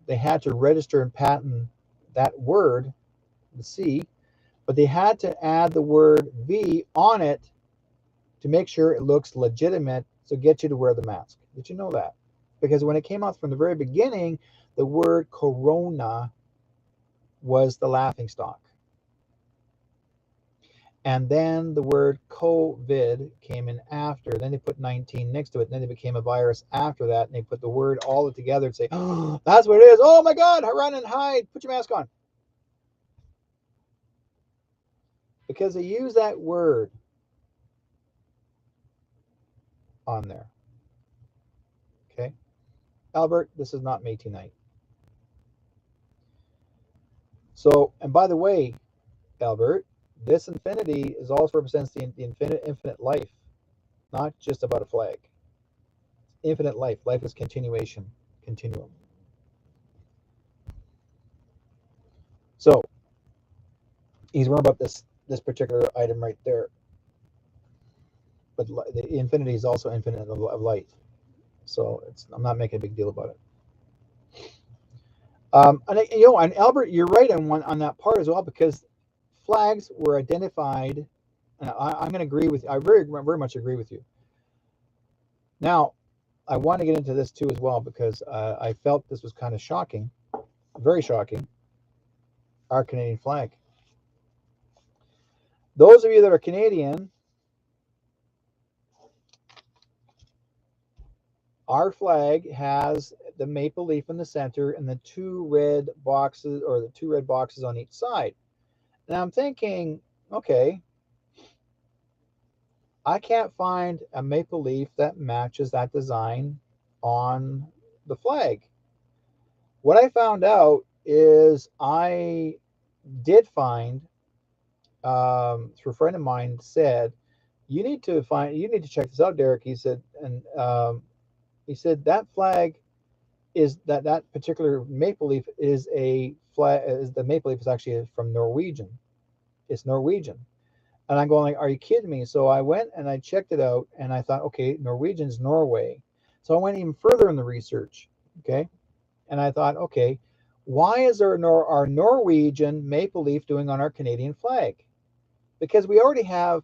they had to register and patent that word, the C, but they had to add the word V on it to make sure it looks legitimate, so get you to wear the mask. Did you know that? Because when it came out from the very beginning, the word corona was the laughingstock. And then the word COVID came in after. Then they put 19 next to it. And then it became a virus after that. And they put the word all together and say, oh, that's what it is. Oh my God, run and hide. Put your mask on. Because they use that word on there. Okay. Albert, this is not Métis night. So, and by the way, Albert, this infinity is also represents the infinite life, not just about a flag. Infinite life. Life is continuation, continuum. So he's worried about this particular item right there. But the infinity is also infinite of light. So I'm not making a big deal about it. And Albert, you're right on that part as well, because flags were identified. And I'm going to agree with you. I very much agree with you. Now, I want to get into this too as well, because I felt this was kind of shocking, very shocking. Our Canadian flag. Those of you that are Canadian, our flag has the maple leaf in the center and the two red boxes on each side. Now I'm thinking, okay, I can't find a maple leaf that matches that design on the flag. What I found out is I did find through a friend of mine, said, you need to check this out, Derek. He said, and he said that flag is that particular maple leaf is a flag. Is the maple leaf is actually from Norwegian. It's Norwegian. And I'm going like, are you kidding me? So I went and I checked it out, and I thought, okay, Norwegian's Norway. So I went even further in the research, okay? And I thought, okay, why is our Norwegian maple leaf doing on our Canadian flag? Because we already have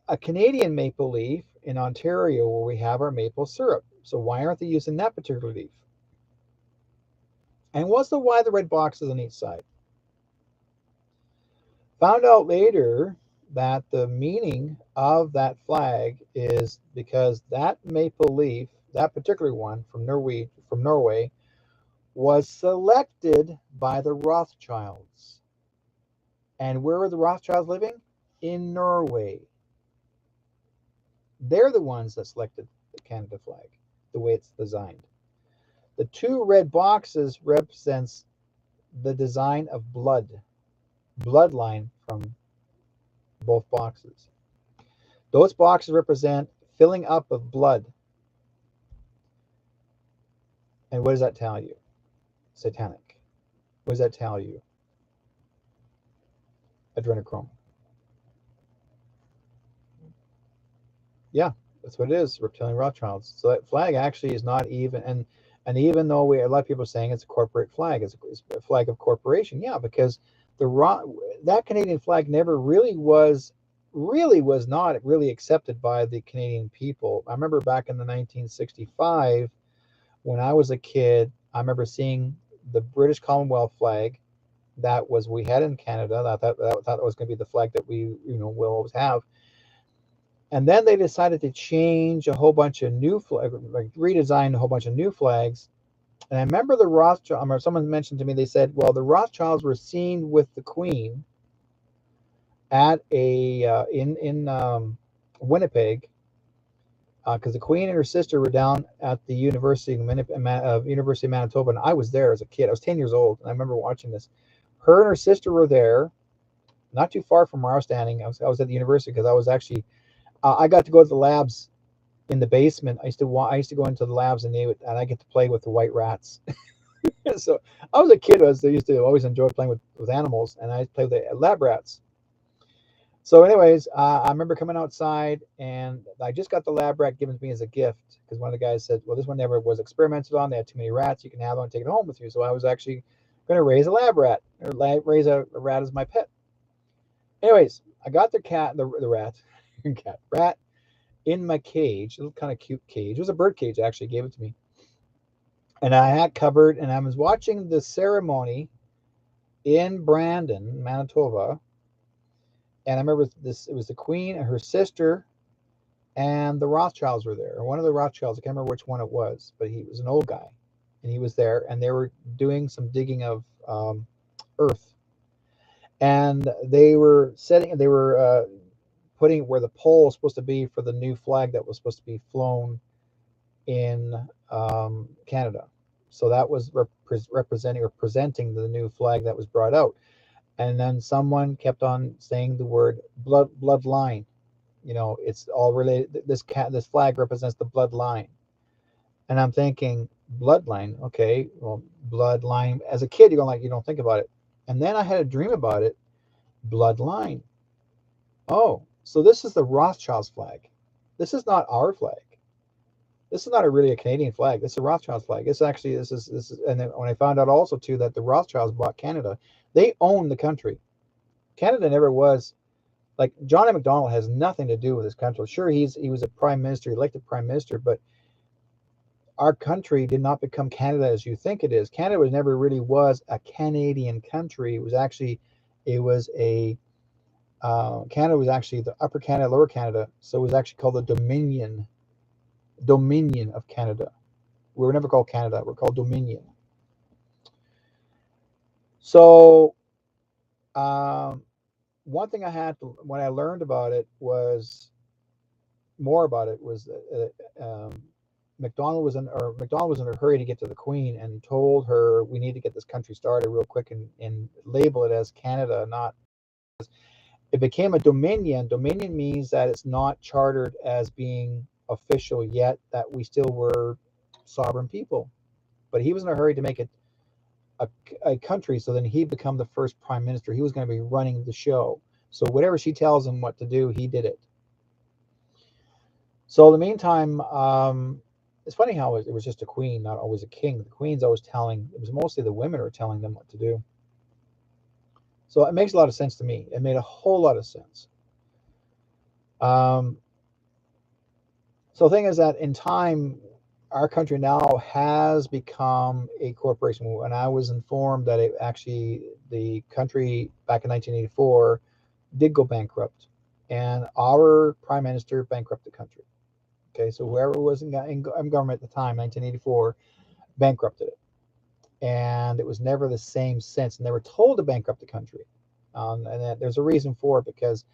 a Canadian maple leaf in Ontario where we have our maple syrup. So why aren't they using that particular leaf? And why the red boxes on each side? Found out later that the meaning of that flag is because that maple leaf, that particular one from Norway, was selected by the Rothschilds. And where were the Rothschilds living? In Norway. They're the ones that selected the Canada flag, the way it's designed. The two red boxes represents the design of bloodline from both boxes. Those boxes represent filling up of blood. And what does that tell you? Satanic. What does that tell you? Adrenochrome. Yeah, that's what it is. Reptilian Rothschilds. So that flag actually is not even, and even though a lot of people are saying it's a corporate flag, it's a flag of corporation. Yeah, because that Canadian flag never was not really accepted by the Canadian people. I remember back in the 1965, when I was a kid, I remember seeing the British Commonwealth flag that we had in Canada. I thought that was going to be the flag that we will always have. And then they decided to change a whole bunch of new like redesign a whole bunch of new flags. And I remember the Rothschild. Someone mentioned to me. They said, well, the Rothschilds were seen with the Queen at in Winnipeg, because the Queen and her sister were down at the University of Manitoba, and I was there as a kid. I was 10 years old, and I remember watching this. Her and her sister were there, not too far from where I was standing. I was at the university because I was actually I got to go to the labs in the basement. I used to go into the labs, and I get to play with the white rats. So I was a kid. I used to always enjoy playing with animals, and I played with the lab rats. So, anyways, I remember coming outside, and I just got the lab rat given to me as a gift because one of the guys said, "Well, this one never was experimented on. They had too many rats. You can have one and take it home with you." So I was actually going to raise a lab rat or raise a rat as my pet. Anyways, I got the rat, rat in my cage, a little kind of cute cage. It was a bird cage. Actually, gave it to me, and I had covered. And I was watching the ceremony in Brandon, Manitoba. And I remember this. It was the Queen and her sister, and the Rothschilds were there. Or one of the Rothschilds. I can't remember which one it was, but he was an old guy, and he was there. And they were doing some digging of earth, and they were putting where the pole was supposed to be for the new flag that was supposed to be flown in Canada. So that was representing or presenting the new flag that was brought out. And then someone kept on saying the word bloodline. It's all related. This flag represents the bloodline. And I'm thinking, bloodline, okay, well, bloodline. As a kid, you don't think about it. And then I had a dream about it. Bloodline. Oh, so this is the Rothschilds flag. This is not our flag. This is not really a Canadian flag. This is a Rothschilds flag. This is, and then when I found out also too that the Rothschilds bought Canada, they own the country. Canada never was like John A. Macdonald has nothing to do with this country. Sure, he was a prime minister, elected prime minister, but our country did not become Canada as you think it is. Canada never really was a Canadian country. It was actually, Canada was actually the Upper Canada, Lower Canada, so it was actually called the Dominion of Canada. We were never called Canada. We're called Dominion. So, one thing when I learned about it was Macdonald was in a hurry to get to the Queen and told her we need to get this country started real quick and label it as Canada, not it became a dominion. Dominion means that it's not chartered as being official yet, that we still were sovereign people. But he was in a hurry to make it a country, so then he'd become the first prime minister. He was going to be running the show. So whatever she tells him what to do, he did it. So in the meantime, it's funny how it was just a queen, not always a king. The queen's always telling, it was mostly the women who were telling them what to do. So it makes a lot of sense to me. It made a whole lot of sense. So the thing is that in time, our country now has become a corporation. And I was informed that it actually, the country back in 1984 did go bankrupt, and our prime minister bankrupted the country. Okay, so whoever was in government at the time, 1984, bankrupted it. And it was never the same since. And they were told to bankrupt the country. And there's a reason for it, because,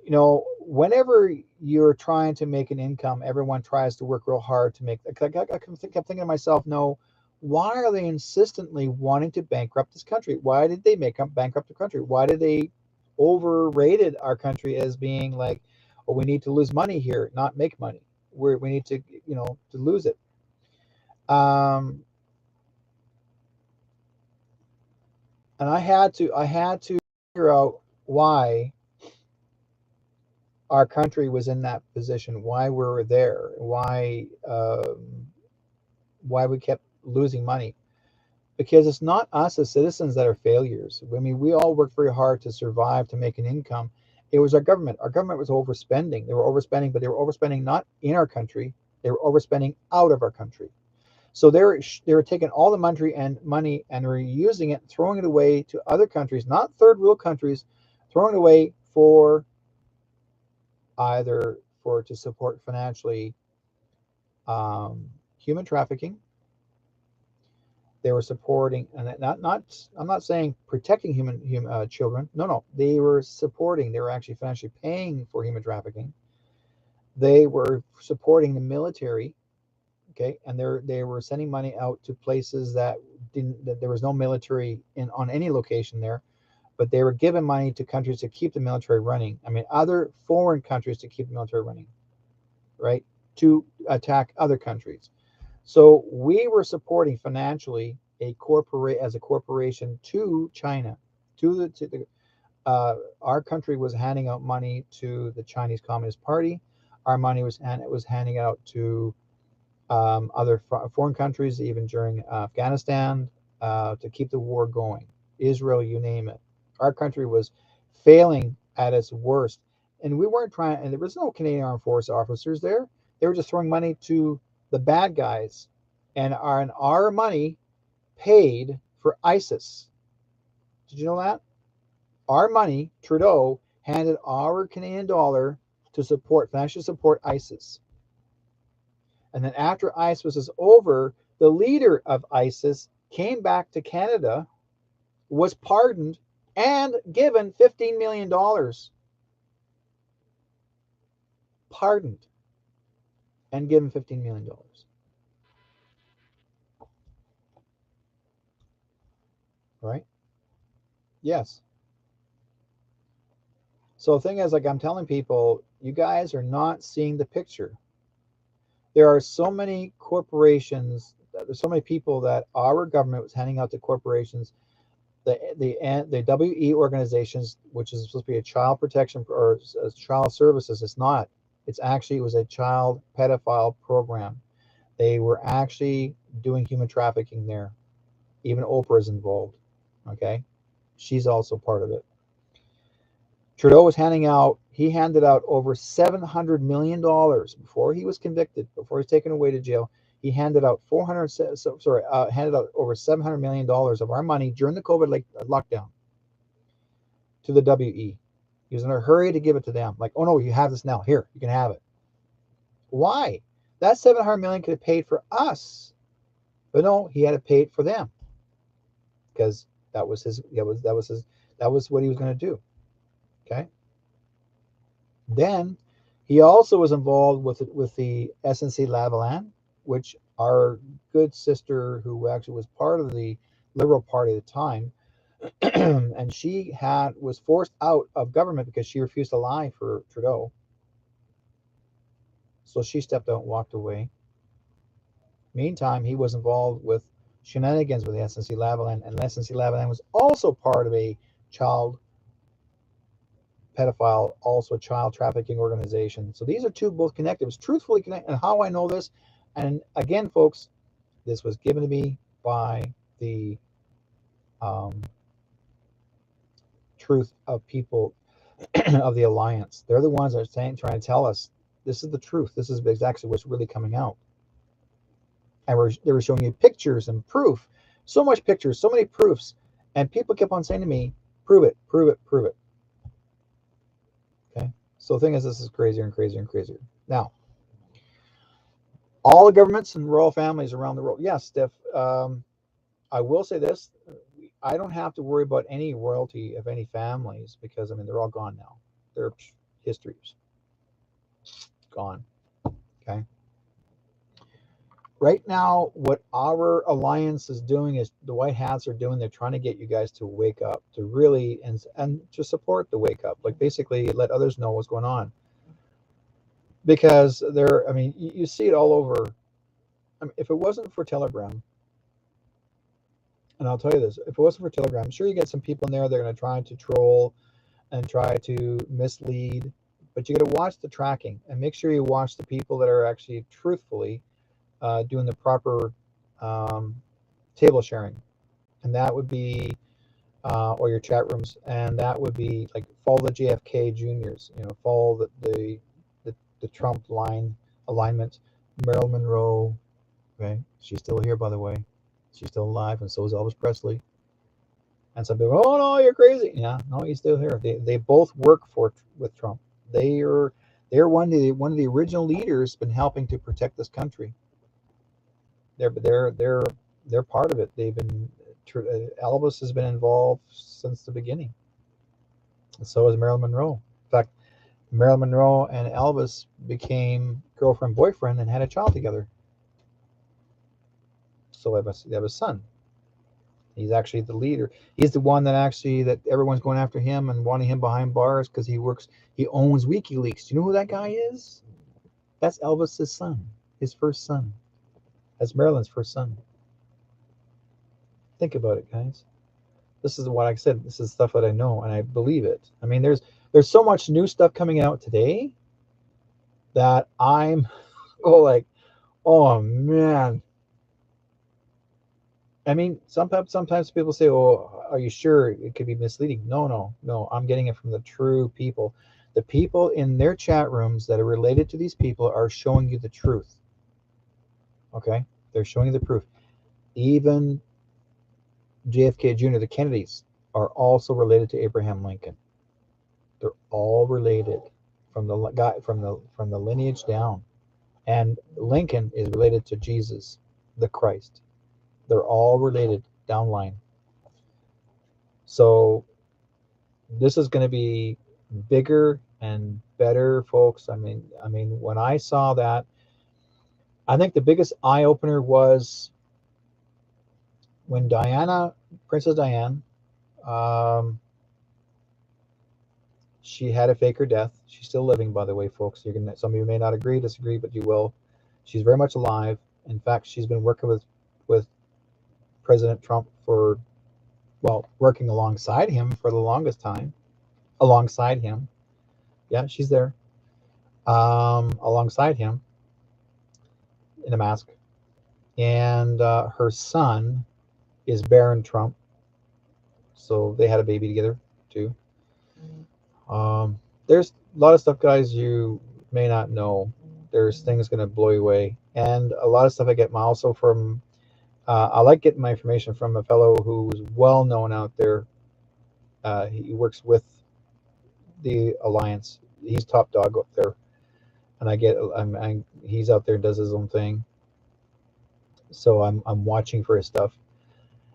you know, whenever you're trying to make an income, everyone tries to work real hard to make. I kept thinking to myself, no, why are they insistently wanting to bankrupt this country? Why did they bankrupt the country? Why did they overrated our country as being like, oh, we need to lose money here, not make money. We need to, you know, to lose it. And I had to figure out why our country was in that position, why we were there, why we kept losing money. Because it's not us as citizens that are failures. I mean, we all worked very hard to survive, to make an income. It was our government. Our government was overspending. They were overspending, but they were overspending not in our country. They were overspending out of our country. So they were taking all the money and were using it, throwing it away to other countries, not third world countries, throwing it away for either to support financially human trafficking. They were supporting, and I'm not saying protecting human children. No, they were supporting. They were actually financially paying for human trafficking. They were supporting the military. Okay, and they were sending money out to places that there was no military on any location there, but they were giving money to countries to keep the military running. I mean, other foreign countries to keep the military running, right? To attack other countries. So we were supporting financially as a corporation to China, our country was handing out money to the Chinese Communist Party. Our money was handing out to other foreign countries, even during Afghanistan, to keep the war going. Israel, you name it. Our country was failing at its worst, and we weren't trying. And there was no Canadian Armed Force officers there. They were just throwing money to the bad guys, and our money paid for ISIS. Did you know that? Our money, Trudeau handed our Canadian dollar to financially support ISIS. And then after ISIS was over, the leader of ISIS came back to Canada, was pardoned, and given $15 million. Pardoned and given $15 million. Right? Yes. So the thing is, like I'm telling people, you guys are not seeing the picture. There are so many corporations, there's so many people that our government was handing out to corporations, the WE organizations, which is supposed to be a child protection or child services. It's not. It was a child pedophile program. They were actually doing human trafficking there. Even Oprah is involved. Okay, she's also part of it. Trudeau was he handed out over $700 million before he was convicted, before he's taken away to jail. He handed out handed out over $700 million of our money during the COVID lockdown to the WE. He was in a hurry to give it to them. Like, oh no, you have this now. Here, you can have it. Why? That $700 million could have paid for us, but no, he had to pay it for them because that was what he was going to do. Okay. Then he also was involved with the SNC Lavalin, which our good sister, who actually was part of the Liberal Party at the time, And she was forced out of government because she refused to lie for Trudeau. So she stepped out and walked away. Meantime, he was involved with shenanigans with the SNC-Lavalin, and SNC-Lavalin was also part of a child pedophile, also a child trafficking organization. So these are two both connected. It was truthfully connected. And how I know this, and again, folks, this was given to me by the truth of people of the alliance. They're the ones that are trying to tell us this is the truth. This is exactly what's really coming out. And they were showing you pictures and proof. So much pictures, so many proofs. And people kept on saying to me, prove it, prove it, prove it. Okay. So the thing is, this is crazier and crazier and crazier. Now, all the governments and royal families around the world. Yes, Steph, I will say this. I don't have to worry about any royalty of any families because, I mean, they're all gone now. Their history's gone. Okay. Right now, what our alliance is doing is the White Hats are doing. They're trying to get you guys to wake up, to really and to support the wake up. Like basically, let others know what's going on. Because I mean, you see it all over. I mean, if it wasn't for Telegram, and I'll tell you this, if it wasn't for Telegram, I'm sure you get some people in there. They're going to try to troll and try to mislead. But you got to watch the tracking and make sure you watch the people that are actually truthfully doing the proper table sharing, and that would be or your chat rooms, and that would be like follow the JFK juniors, follow the Trump alignment. Marilyn Monroe, okay, she's still here, by the way, she's still alive, and so is Elvis Presley. And some people, oh no, you're crazy. Yeah, no, he's still here. They both work with Trump. They're one of the original leaders, been helping to protect this country. They're part of it. They've been Elvis has been involved since the beginning. And so is Marilyn Monroe. In fact, Marilyn Monroe and Elvis became girlfriend boyfriend and had a child together. So they have a son. He's actually the leader. He's the one that everyone's going after him and wanting him behind bars because he owns WikiLeaks. Do you know who that guy is? That's Elvis's son, his first son. That's Marilyn's first son. Think about it, guys. This is what I said. This is stuff that I know, and I believe it. I mean, there's so much new stuff coming out today that I'm like, oh man. I mean, sometimes people say, "Oh, are you sure it could be misleading?" No. I'm getting it from the true people. The people in their chat rooms that are related to these people are showing you the truth. Okay, they're showing you the proof. Even JFK Jr., the Kennedys, are also related to Abraham Lincoln. They're all related from the guy from the lineage down. And Lincoln is related to Jesus, the Christ. They're all related downline. So this is going to be bigger and better, folks. I mean, when I saw that, I think the biggest eye opener was when Princess Diana, she had to fake her death. She's still living, by the way, folks. Some of you may not disagree, but you will. She's very much alive. In fact, she's been working with President Trump working alongside him for the longest time. Alongside him, yeah, she's there. Alongside him in a mask, and her son is Baron Trump. So they had a baby together too. There's a lot of stuff, guys, you may not know. There's things going to blow you away, and a lot of stuff I get also from. I like getting my information from a fellow who's well known out there. He works with the Alliance. He's top dog up there, and he's out there and does his own thing. So I'm watching for his stuff.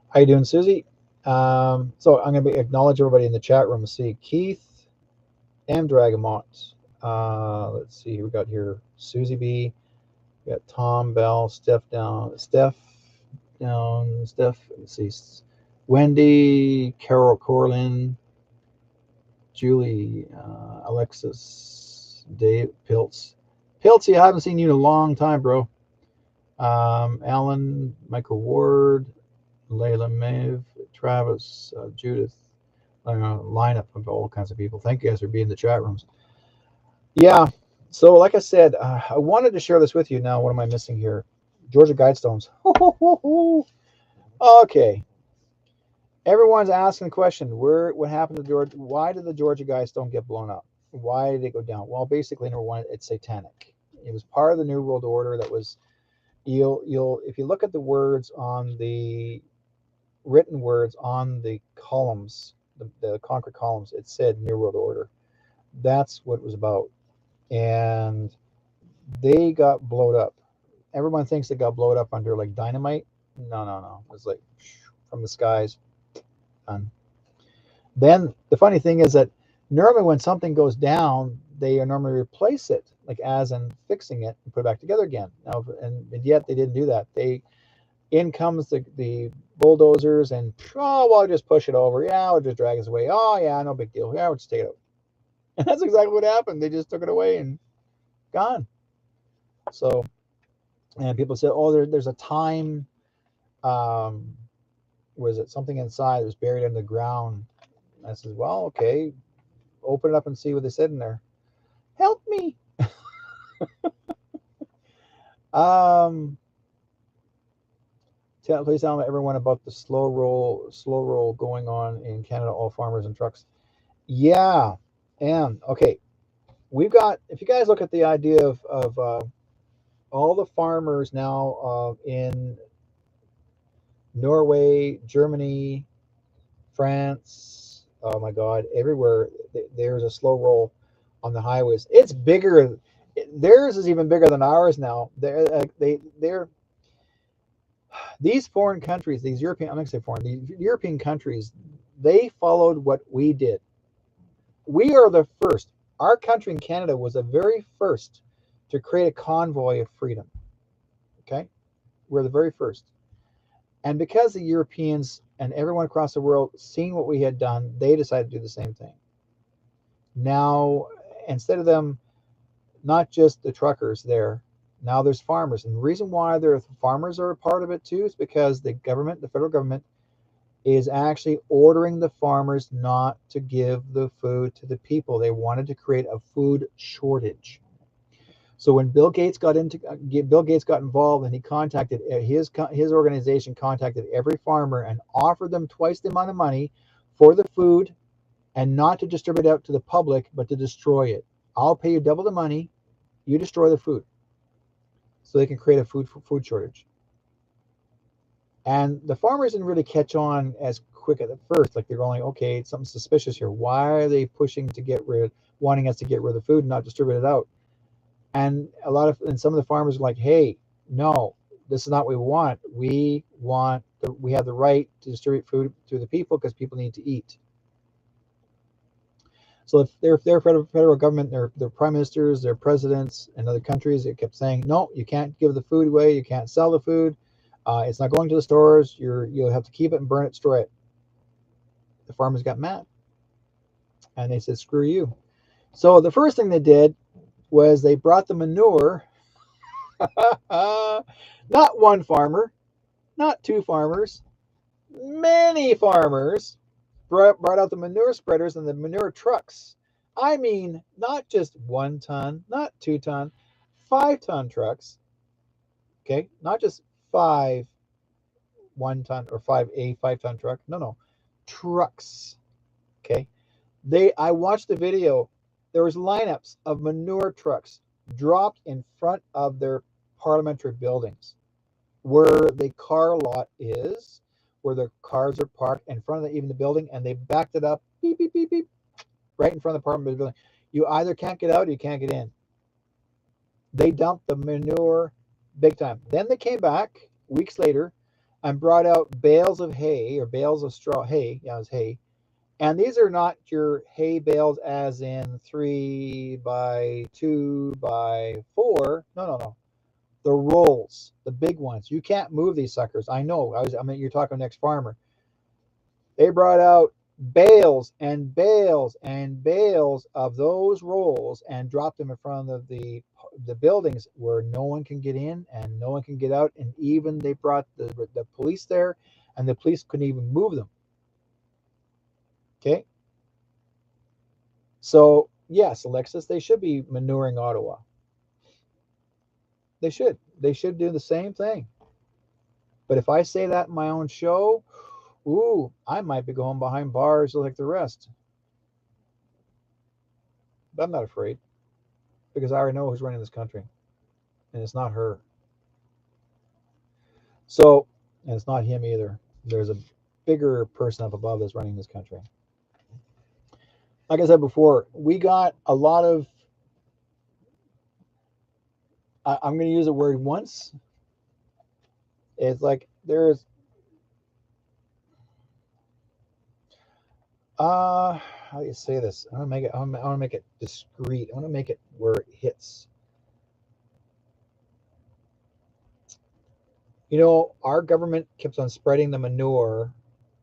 How you doing, Susie? So I'm going to acknowledge everybody in the chat room. See Keith M. Dragamont. Let's see who we got here. Susie B. We got Tom Bell, Steph down. Let's see. Wendy, Carol Corlin, Julie, Alexis, Dave, Piltz. Piltzy, I haven't seen you in a long time, bro. Alan, Michael Ward, Layla Maeve, Travis, Judith, lineup of all kinds of people. Thank you guys for being in the chat rooms. Yeah, so like I said, I wanted to share this with you now. What am I missing here? Georgia Guidestones. Okay. Everyone's asking the question, what happened to Georgia? Why did the Georgia Guidestone get blown up? Why did it go down? Well, basically, number one, it's satanic. It was part of the New World Order that was, you'll if you look at the words on the written words on the columns, the concrete columns, it said New World Order. That's what it was about. And they got blowed up. Everyone thinks they got blowed up under like dynamite. No. It was like from the skies. Done. Then the funny thing is that normally when something goes down, they normally replace it, like as in fixing it and put it back together again. Now, and yet they didn't do that. In comes the bulldozers and well, I'll just push it over. Yeah, we'll just drag us away. Oh yeah, no big deal. Yeah, we'll just take it out. And that's exactly what happened. They just took it away and gone. So, and people said, oh, there's a time. Was it something inside? It was buried in the ground. And I said, well, okay, open it up and see what they said in there. Help me. Please tell everyone about the slow roll going on in Canada, all farmers and trucks. Yeah, and okay, we've got, if you guys look at the idea of all the farmers now in Norway, Germany, France, oh my God, everywhere there's a slow roll on the highways. It's bigger. Theirs is even bigger than ours now. They're these foreign countries, these European, I'm going to say foreign, the European countries, they followed what we did. We are the first. Our country in Canada was the very first to create a convoy of freedom. Okay? We're the very first. And because the Europeans and everyone across the world seeing what we had done, they decided to do the same thing. Now, instead of them, not just the truckers there, now there's farmers. And the reason why the farmers are a part of it too is because the government, the federal government, is actually ordering the farmers not to give the food to the people. They wanted to create a food shortage. So when Bill Gates got involved, and he contacted his organization contacted every farmer and offered them twice the amount of money for the food, and not to distribute it out to the public, but to destroy it. I'll pay you double the money. You destroy the food, so they can create a food shortage. And the farmers didn't really catch on as quick at first. Like they're going, okay, something suspicious here. Why are they pushing to wanting us to get rid of the food and not distribute it out? And some of the farmers are like, hey, no, this is not what we want. We have the right to distribute food to the people because people need to eat. So if their federal government, their prime ministers, their presidents, and other countries, it kept saying, no, you can't give the food away. You can't sell the food. It's not going to the stores. You'll have to keep it and burn it, destroy it. The farmers got mad, and they said, screw you. So the first thing they did was they brought the manure. Not one farmer, not two farmers, many farmers brought out the manure spreaders and the manure trucks. I mean, not just 1 ton, not 2 ton, 5-ton trucks. Okay, not just 5 1-ton or 5-ton truck. No, trucks. Okay, I watched the video. There was lineups of manure trucks dropped in front of their parliamentary buildings, where the car lot is, where the cars are parked in front of even the building, and they backed it up, beep, beep, beep, beep, right in front of the parliament building. You either can't get out or you can't get in. They dumped the manure big time. Then they came back weeks later and brought out bales of hay, or bales of straw hay. Yeah, it was hay. And these are not your hay bales as in 3 by 2 by 4. No. The rolls, the big ones. You can't move these suckers. I know. You're talking next farmer. They brought out bales and bales and bales of those rolls and dropped them in front of the buildings where no one can get in and no one can get out. And even they brought the police there, and the police couldn't even move them. Okay. So yes, Alexis, they should be manuring Ottawa. They should. They should do the same thing. But if I say that in my own show, ooh, I might be going behind bars like the rest. But I'm not afraid because I already know who's running this country, and it's not her. So, and it's not him either. There's a bigger person up above that's running this country. Like I said before, we got a lot of, I'm going to use a word once. It's like there's, how do you say this? I want to make it, I want to make it discreet. I want to make it where it hits. You know, our government keeps on spreading the manure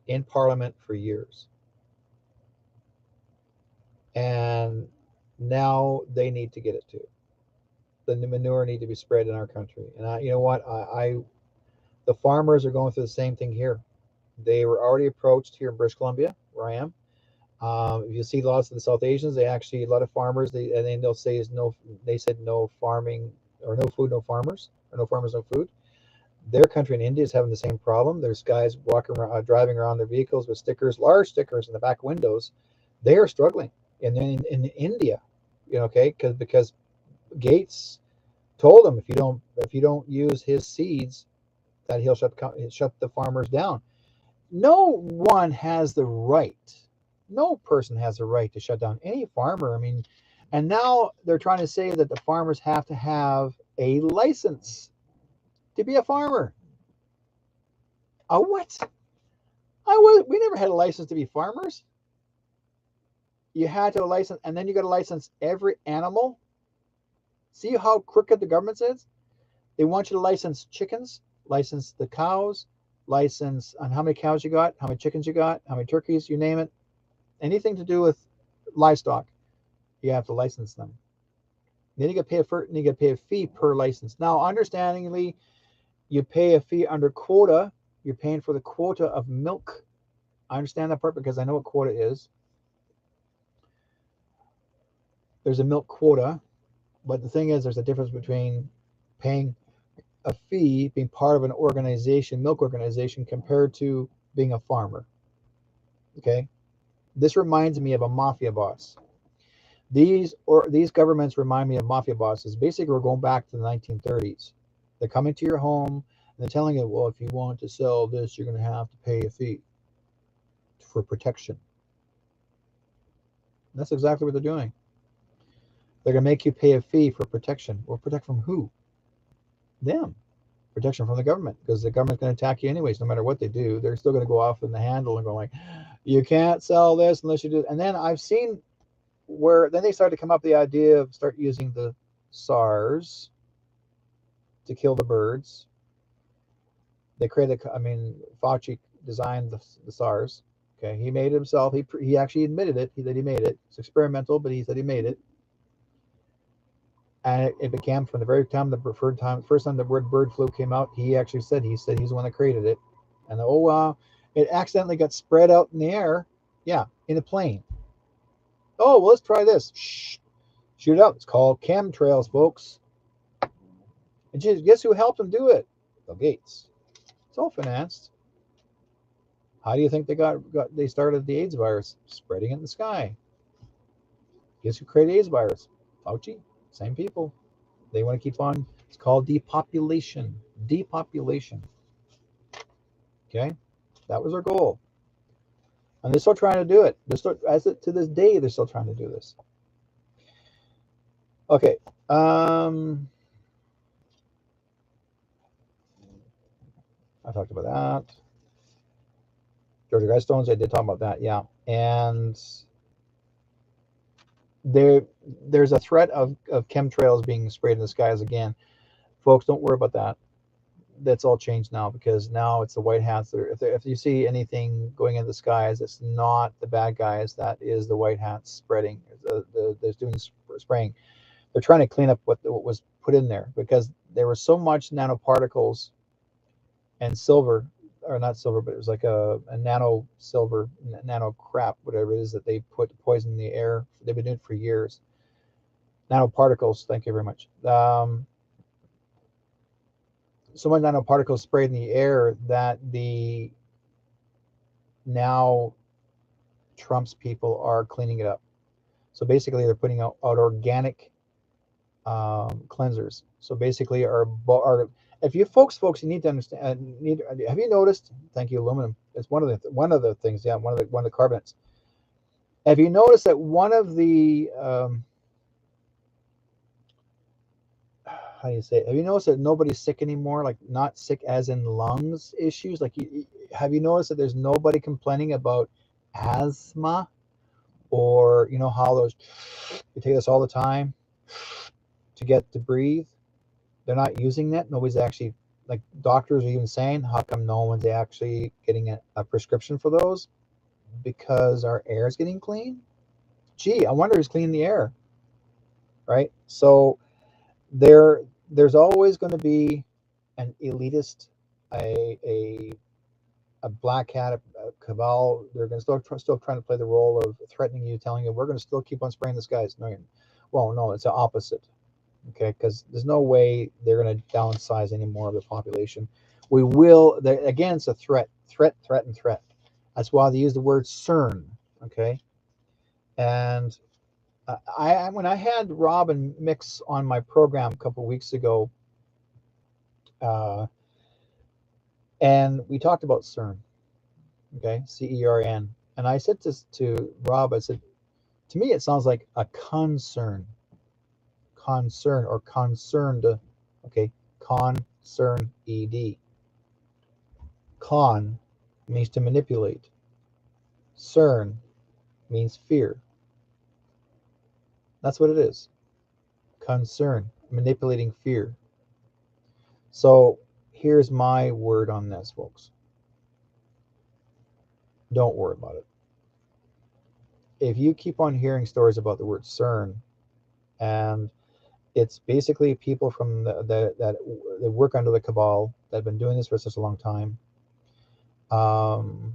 in Parliament for years. And now they need to get it too. The manure need to be spread in our country. And you know what? The farmers are going through the same thing here. They were already approached here in British Columbia, where I am. If you see lots of the South Asians, they actually, a lot of farmers, and then they'll say is no, they said no farming or no food, no farmers, or no farmers, no food. Their country in India is having the same problem. There's guys walking around, driving around their vehicles with stickers, large stickers in the back windows. They are struggling in India, okay, because Gates told them if you don't use his seeds, that he'll shut the farmers down. No one has the right. No person has the right to shut down any farmer. I mean, and now they're trying to say that the farmers have to have a license to be a farmer. A what? We never had a license to be farmers. You had to have a license, and then you got to license every animal. See how crooked the government is? They want you to license chickens, license the cows, license on how many cows you got, how many chickens you got, how many turkeys, you name it. Anything to do with livestock, you have to license them. Then you get to pay a fee per license. Now, understandingly, you pay a fee under quota. You're paying for the quota of milk. I understand that part because I know what quota is. There's a milk quota, but the thing is, there's a difference between paying a fee, being part of an organization, milk organization, compared to being a farmer. Okay, this reminds me of a mafia boss. These governments remind me of mafia bosses. Basically, we're going back to the 1930s. They're coming to your home and they're telling you, well, if you want to sell this, you're going to have to pay a fee for protection. That's exactly what they're doing. They're going to make you pay a fee for protection. Well, protect from who? Them. Protection from the government, because the government's going to attack you anyways, no matter what they do. They're still going to go off in the handle and go like, you can't sell this unless you do. And then I've seen where then they started to come up with the idea of start using the SARS to kill the birds. They created, Fauci designed the SARS. Okay, he made it himself. He actually admitted it. That he made it. It's experimental, but he said he made it. And it became from the very time first time the word bird flu came out, he actually said he's the one that created it. And it accidentally got spread out in the air. Yeah, in a plane. Oh, well, let's try this. Shh, shoot it out. It's called chemtrails, folks. And guess who helped them do it? Bill Gates. It's all financed. How do you think they started the AIDS virus? Spreading it in the sky. Guess who created AIDS virus? Fauci. Same people. They want to keep on. It's called depopulation. Depopulation. Okay, that was their goal, and they're still trying to do it. To this day, they're still trying to do this. Okay. I talked about that. Georgia Guidestones, I did talk about that, yeah. And there's a threat of chemtrails being sprayed in the skies again. Folks, don't worry about that. that's all changed now, because now it's the white hats. If you see anything going in the skies, it's not the bad guys. That is the white hats spreading. They're doing spraying. They're trying to clean up what was put in there, because there was so much nanoparticles and silver, or not silver, but it was like a nano silver, nano crap, whatever it is, that they put poison in the air. They've been doing it for years. Nanoparticles. Thank you very much. So much nanoparticles sprayed in the air that the now Trump's people are cleaning it up. So basically, they're putting out organic cleansers. So basically, our if you folks, you need to understand. Have you noticed? Thank you, aluminum. It's one of the things. Yeah, one of the carbonates. Have you noticed that one of the how do you say it? Have you noticed that nobody's sick anymore? Like, not sick as in lungs issues. Like, have you noticed that there's nobody complaining about asthma, or how those you take this all the time to breathe? They're not using that. Nobody's actually, like, doctors are even saying, how come no one's actually getting a prescription for those? Because our air is getting clean. Gee, I wonder who's cleaning the air, right? So there's always going to be an elitist, a black hat, a cabal. They're going to still trying to play the role of threatening you, telling you we're going to still keep on spraying the skies. No, it's the opposite. Okay, because there's no way they're going to downsize any more of the population. We will. Again, it's a threat. That's why they use the word CERN. Okay, and when I had Rob and Mix on my program a couple of weeks ago, and we talked about CERN. Okay, CERN, and I said to Rob, I said, to me it sounds like a concern or concerned. Okay, concern, ed. Con means to manipulate. Cern means fear. That's what it is. Concern, manipulating fear. So here's my word on this, folks. Don't worry about it. If you keep on hearing stories about the word CERN, and it's basically people from that work under the cabal that have been doing this for such a long time, and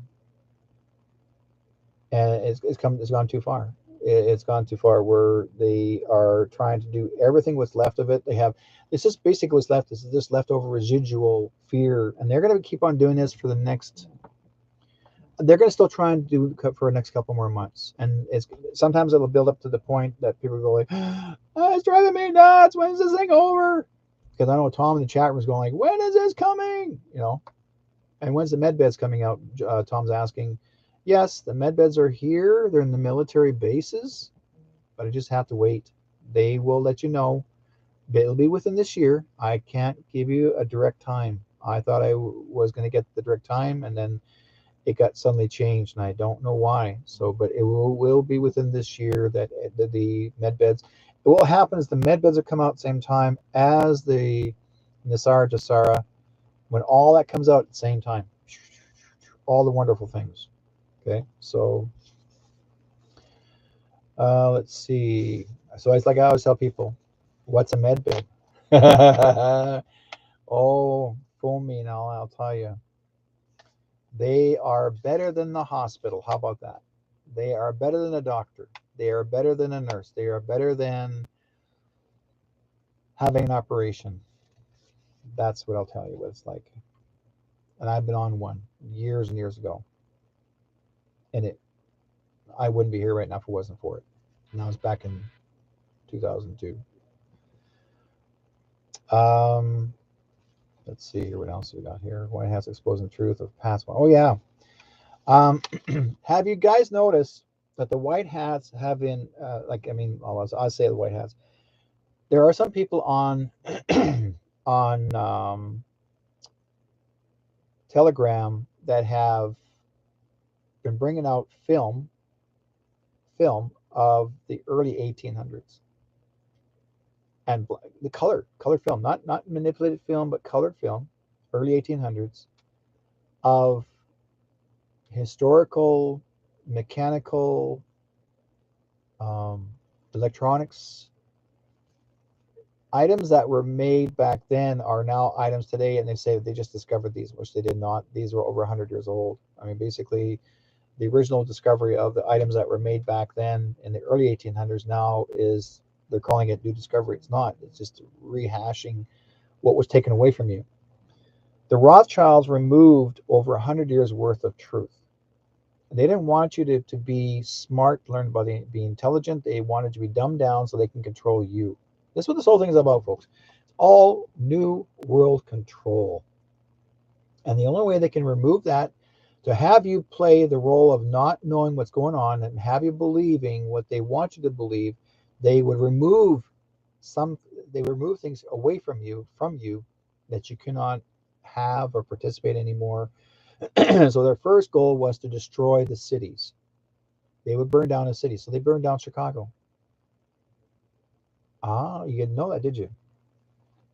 it's gone too far. It's gone too far, where they are trying to do everything what's left of it. It's just basically what's left is this leftover residual fear, and they're going to keep on doing this for the next. They're going to still try and do for the next couple more months, and sometimes it'll build up to the point that people go like, oh, "It's driving me nuts. When's this thing over?" Because I know Tom in the chat room is going like, "When is this coming?" And when's the med beds coming out? Tom's asking. Yes, the med beds are here. They're in the military bases, but I just have to wait. They will let you know. It'll be within this year. I can't give you a direct time. I thought I was going to get the direct time, and then it got suddenly changed, and I don't know why. So, but it will be within this year that the med beds. What will happen is the med beds will come out at the same time as the Nisara Jasara. When all that comes out at the same time, all the wonderful things. Okay, so let's see. So it's like I always tell people, what's a med bed? Oh, phone me now, I'll tell you. They are better than the hospital. How about that? They are better than a doctor. They are better than a nurse. They are better than having an operation. That's what I'll tell you what it's like. And I've been on one years and years ago. And I wouldn't be here right now if it wasn't for it. And that was back in 2002. Let's see here. What else we got here? White House exposing truth of past one. Oh yeah. Have you guys noticed that the White Hats have been I'll say the White Hats. There are some people on on Telegram that have been bringing out film of the early 1800s, and the colored film, not manipulated film, but colored film, early 1800s, of historical, mechanical, um, electronics items that were made back then are now items today, and they say they just discovered these, which they did not. These were over 100 years old. I mean, basically, the original discovery of the items that were made back then in the early 1800s now is, they're calling it new discovery. It's not. It's just rehashing what was taken away from you. The Rothschilds removed over 100 years worth of truth. They didn't want you to be smart, learn about be intelligent. They wanted you to be dumbed down so they can control you. This is what this whole thing is about, folks. It's all new world control. And the only way they can remove that, to have you play the role of not knowing what's going on and have you believing what they want you to believe, they would remove some, they remove things away from you that you cannot have or participate anymore. So their first goal was to destroy the cities. They would burn down a city. So they burned down Chicago. Ah, you didn't know that, did you?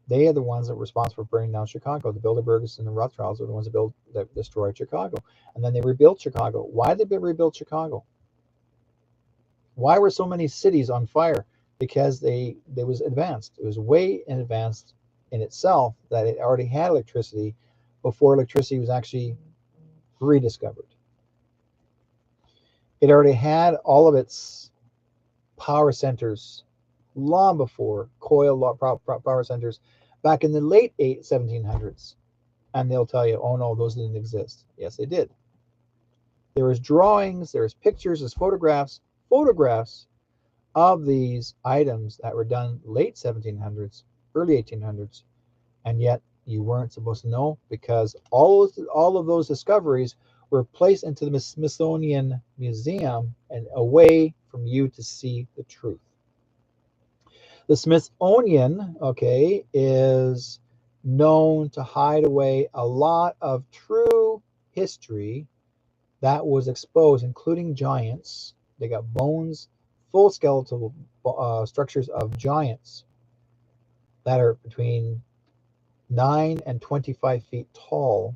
They are the ones that were responsible for burning down Chicago. The Bilderbergs and the Rothschilds are the ones that destroyed Chicago. And then they rebuilt Chicago. Why did they rebuild Chicago? Why were so many cities on fire? Because they was advanced. It was way in advanced in itself, that it already had electricity before electricity was actually rediscovered. It already had all of its power centers long before coil power centers back in the late 1700s. And they'll tell you, oh no, those didn't exist. Yes, they did. There was drawings, there's pictures, there's photographs of these items that were done late 1700s, early 1800s, and yet you weren't supposed to know, because all of those discoveries were placed into the Smithsonian Museum and away from you to see the truth. The Smithsonian, okay, is known to hide away a lot of true history that was exposed, including giants. They got bones, full skeletal structures of giants that are between 9 and 25 feet tall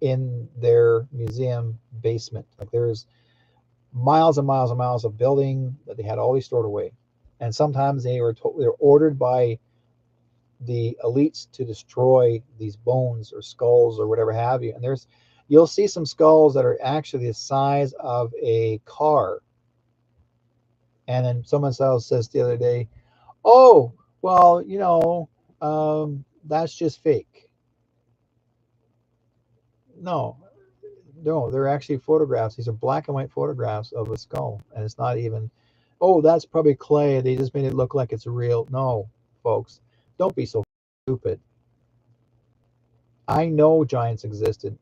in their museum basement. Like, there's miles and miles and miles of building that they had all these stored away. And sometimes they were ordered by the elites to destroy these bones or skulls or whatever have you. And you'll see some skulls that are actually the size of a car. And then someone else says the other day, oh, well, that's just fake. No, they're actually photographs. These are black and white photographs of a skull. And it's not even, oh, that's probably clay. They just made it look like it's real. No, folks, don't be so stupid. I know giants existed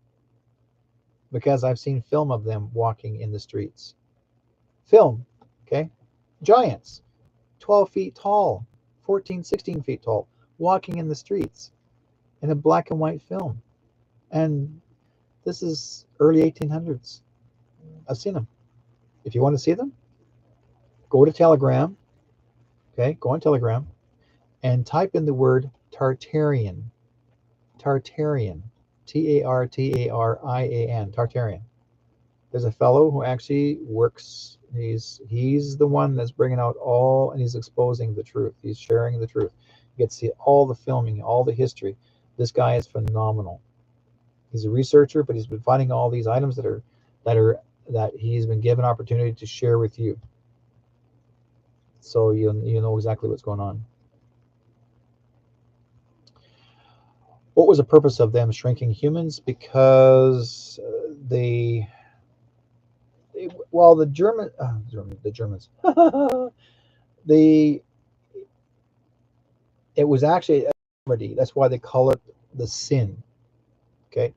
because I've seen film of them walking in the streets. Film, okay? Giants, 12 feet tall, 14, 16 feet tall, walking in the streets in a black and white film. And this is early 1800s. I've seen them. If you want to see them, go to Telegram, okay? Go on Telegram and type in the word Tartarian. Tartarian. Tartarian. Tartarian. There's a fellow who actually works. He's the one that's bringing out all, and he's exposing the truth. He's sharing the truth. You get to see all the filming, all the history. This guy is phenomenal. He's a researcher, but he's been finding all these items that he's been given opportunity to share with you. So you know exactly what's going on. What was the purpose of them shrinking humans? Because the Germans, it was actually a remedy. That's why they call it the sin. Okay,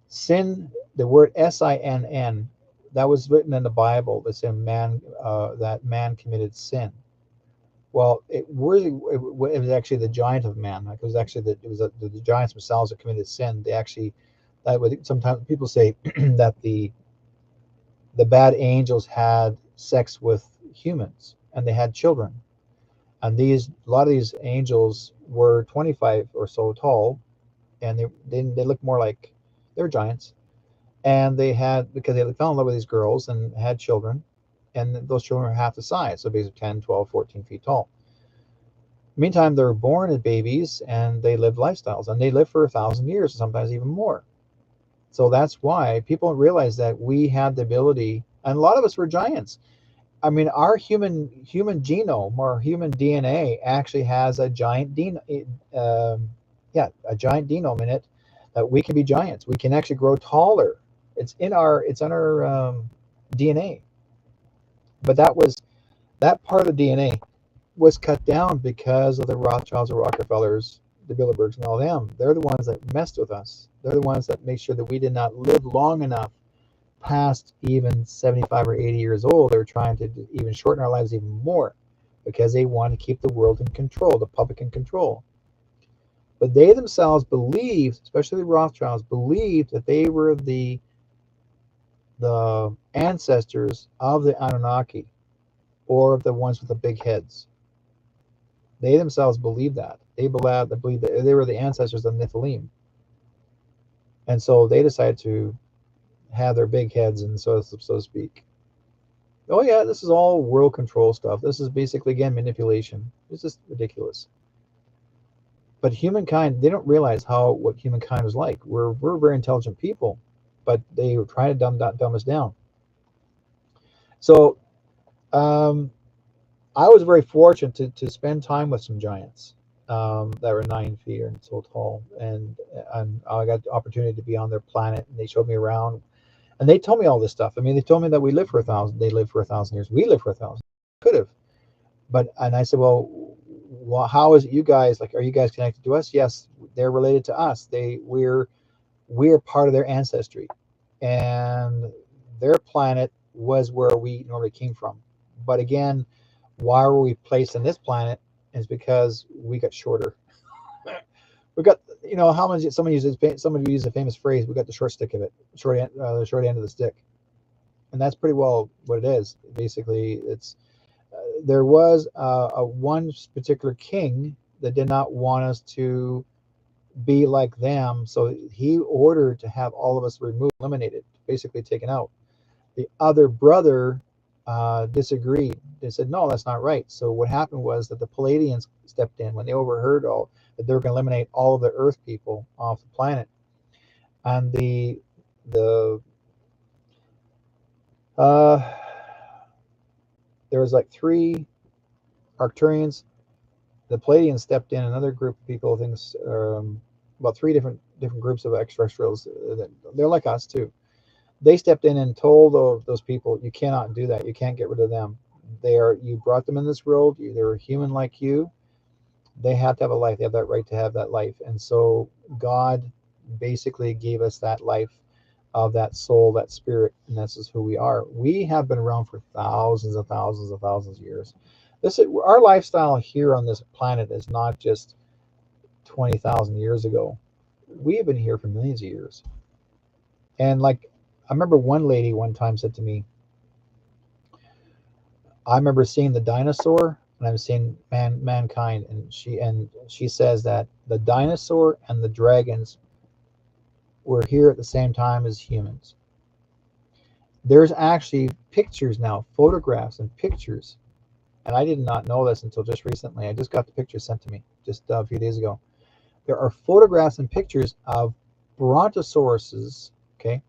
sin. The word SINN, that was written in the Bible. That said that man committed sin. Well, it was actually the giant of man. Like, it was actually the giants themselves that committed sin. They actually, sometimes people say that the bad angels had sex with humans and they had children. And a lot of these angels were 25 or so tall, and they looked more like they were giants. And they had, because they fell in love with these girls and had children, and those children were half the size, so basically 10, 12, 14 feet tall. Meantime, they were born as babies and they lived lifestyles, and they lived for 1,000 years, sometimes even more. So that's why people realize that we had the ability, and a lot of us were giants. I mean, our human genome or human DNA actually has a giant a giant genome in it, that we can be giants. We can actually grow taller. It's in our DNA. But that part of DNA was cut down because of the Rothschilds, the Rockefellers, the Bilderbergs, and all them. They're the ones that messed with us. They're the ones that made sure that we did not live long enough past even 75 or 80 years old. They were trying to even shorten our lives even more because they want to keep the world in control, the public in control. But they themselves believed, especially the Rothschilds, believed that they were the ancestors of the Anunnaki, or of the ones with the big heads. They themselves believed that. They believed that they were the ancestors of Nephilim. And so they decided to have their big heads, and so to speak. Oh yeah, this is all world control stuff. This is basically, again, manipulation. It's just ridiculous. But humankind, they don't realize what humankind is like. We're very intelligent people, but they were trying to dumb us down. So I was very fortunate to spend time with some giants that were 9 feet or so tall, and I got the opportunity to be on their planet, and they showed me around, and they told me all this stuff. I mean, they told me that we live for 1,000. They lived for 1,000 years. We lived for 1,000. Could have, and I said, well, how is it you guys, like? Are you guys connected to us? Yes, they're related to us. We're part of their ancestry, and their planet was where we normally came from. But again, why were we placed on this planet? Is because we got shorter. We got, how much somebody uses a famous phrase. We got the short stick of it, the short end of the stick, and that's pretty well what it is. Basically, it's there was a one particular king that did not want us to be like them, so he ordered to have all of us removed, eliminated, basically taken out. The other brother disagreed. They said, no, that's not right. So what happened was that the Palladians stepped in when they overheard that they were going to eliminate all of the Earth people off the planet. And the there was like 3 Arcturians. The Palladians stepped in. Another group of people, things, about 3 different groups of extraterrestrials. They're like us too. They stepped in and told those people, you cannot do that. You can't get rid of them. You brought them in this world. They're human like you. They have to have a life. They have that right to have that life. And so God basically gave us that life of that soul, that spirit, and this is who we are. We have been around for thousands and thousands and thousands of years. Our lifestyle here on this planet is not just 20,000 years ago. We have been here for millions of years. And like, I remember one lady one time said to me, I remember seeing the dinosaur, and I'm seeing mankind, and she says that the dinosaur and the dragons were here at the same time as humans. There's actually pictures now, photographs and pictures, and I did not know this until just recently. I just got the picture sent to me just a few days ago. There are photographs and pictures of brontosauruses, okay,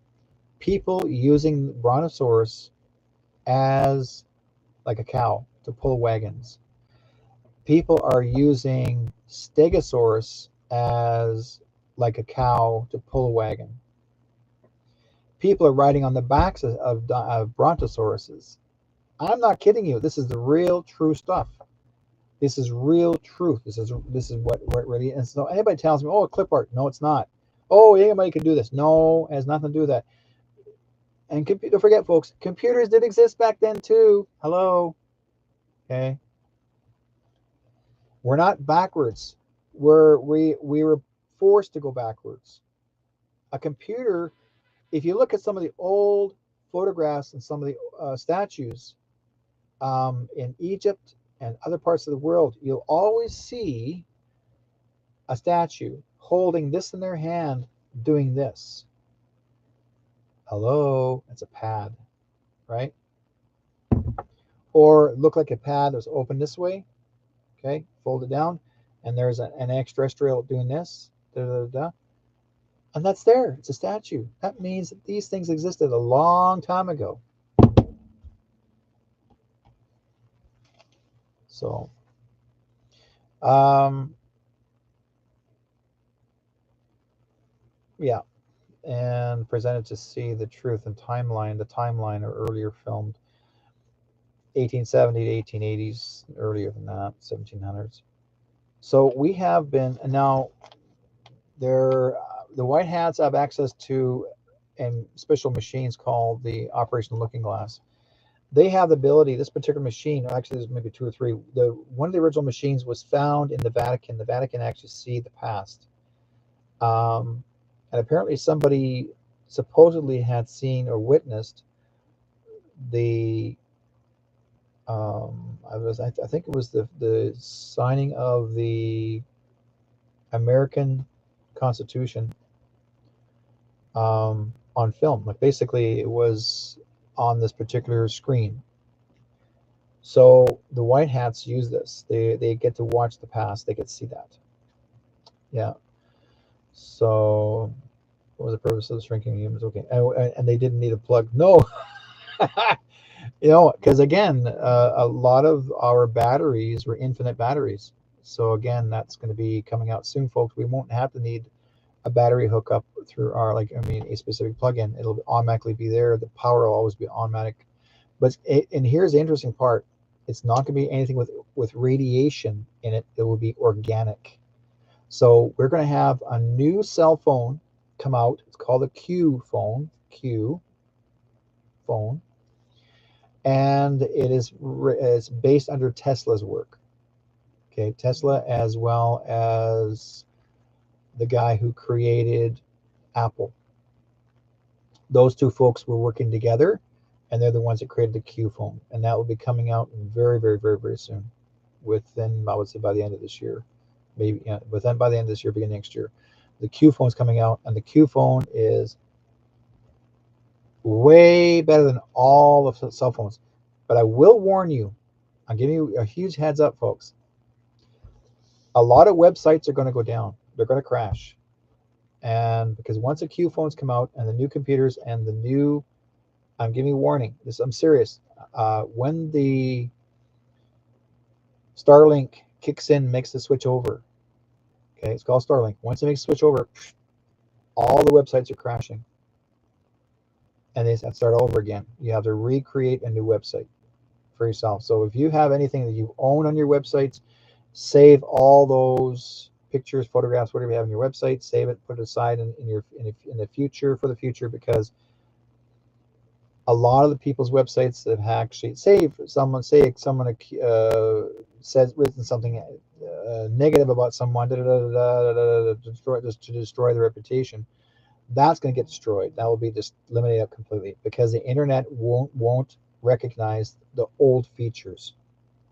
people using brontosaurus as like a cow to pull wagons. People are using stegosaurus as like a cow to pull a wagon. People are riding on the backs of brontosauruses. I'm not kidding you. This is the real, true stuff. This is real truth. This is what really is. And so anybody tells me, oh, clip art. No, it's not. Oh, anybody can do this. No, it has nothing to do with that. And don't forget, folks, computers did exist back then too. Hello. Okay. We're not backwards. We were forced to go backwards. A computer, if you look at some of the old photographs and some of the statues in Egypt and other parts of the world, you'll always see a statue holding this in their hand, doing this. Hello, it's a pad, right? Or look like a pad that's open this way, okay, fold it down, and there's an extraterrestrial doing this, da, da, da, da. And that's there. It's a statue. That means that these things existed a long time ago. So, yeah, and presented to see the truth and timeline. The timeline are earlier filmed 1870 to 1880s, earlier than that, 1700s. So we have been, and now there, the white hats have access to and special machines called the Operation Looking Glass. They have the ability. This particular machine, actually, there's maybe two or three. One of the original machines was found in the Vatican. The Vatican actually see the past, and apparently somebody supposedly had seen or witnessed the. I think it was the signing of the American Constitution on film. Like basically, it was on this particular screen. So the white hats use this. They get to watch the past. They get to see that. Yeah. So what was the purpose of the shrinking humans? Okay. And they didn't need a plug. No. Because again, a lot of our batteries were infinite batteries. So again, that's going to be coming out soon, folks. We won't have to need a battery hookup through a specific plug-in. It'll automatically be there. The power will always be automatic. And here's the interesting part. It's not going to be anything with radiation in it. It will be organic. So we're going to have a new cell phone come out. It's called a Q phone. Q phone. And it's based under Tesla's work. Okay, Tesla, as well as the guy who created Apple. Those two folks were working together, and they're the ones that created the Q phone. And that will be coming out very, very, very, very soon. Within, I would say, by the end of this year. Maybe by the end of this year, beginning next year. The Q phone is coming out, and the Q phone is way better than all the cell phones. But I will warn you, I'm giving you a huge heads up, folks. A lot of websites are going to go down. They're going to crash. And because once the Q phones come out and the new computers and the new, I'm giving you warning. I'm serious. When the Starlink kicks in, makes the switch over. Okay, it's called Starlink. Once it makes the switch over, all the websites are crashing. And they have to start over again. You have to recreate a new website for yourself. So if you have anything that you own on your websites, save all those pictures, photographs, whatever you have on your website. Save it, put it aside in the future, for the future, because a lot of the people's websites that have actually someone says written something negative about someone to destroy their reputation. That's going to get destroyed. That will be just eliminated completely, because the internet won't recognize the old features,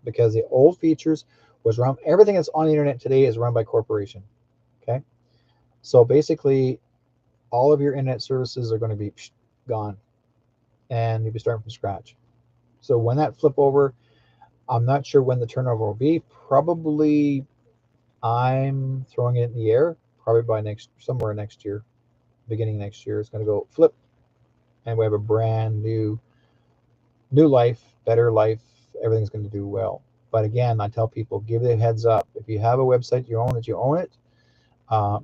because the old features was run. Everything that's on the internet today is run by corporation. Okay, so basically, all of your internet services are going to be gone, and you'll be starting from scratch. So when that flip over, I'm not sure when the turnover will be. Probably, I'm throwing it in the air. Probably by somewhere next year, beginning next year, it's going to go flip, and we have a brand new life, better life. Everything's going to do well. But again, I tell people, give it a heads up. If you have a website, you own it.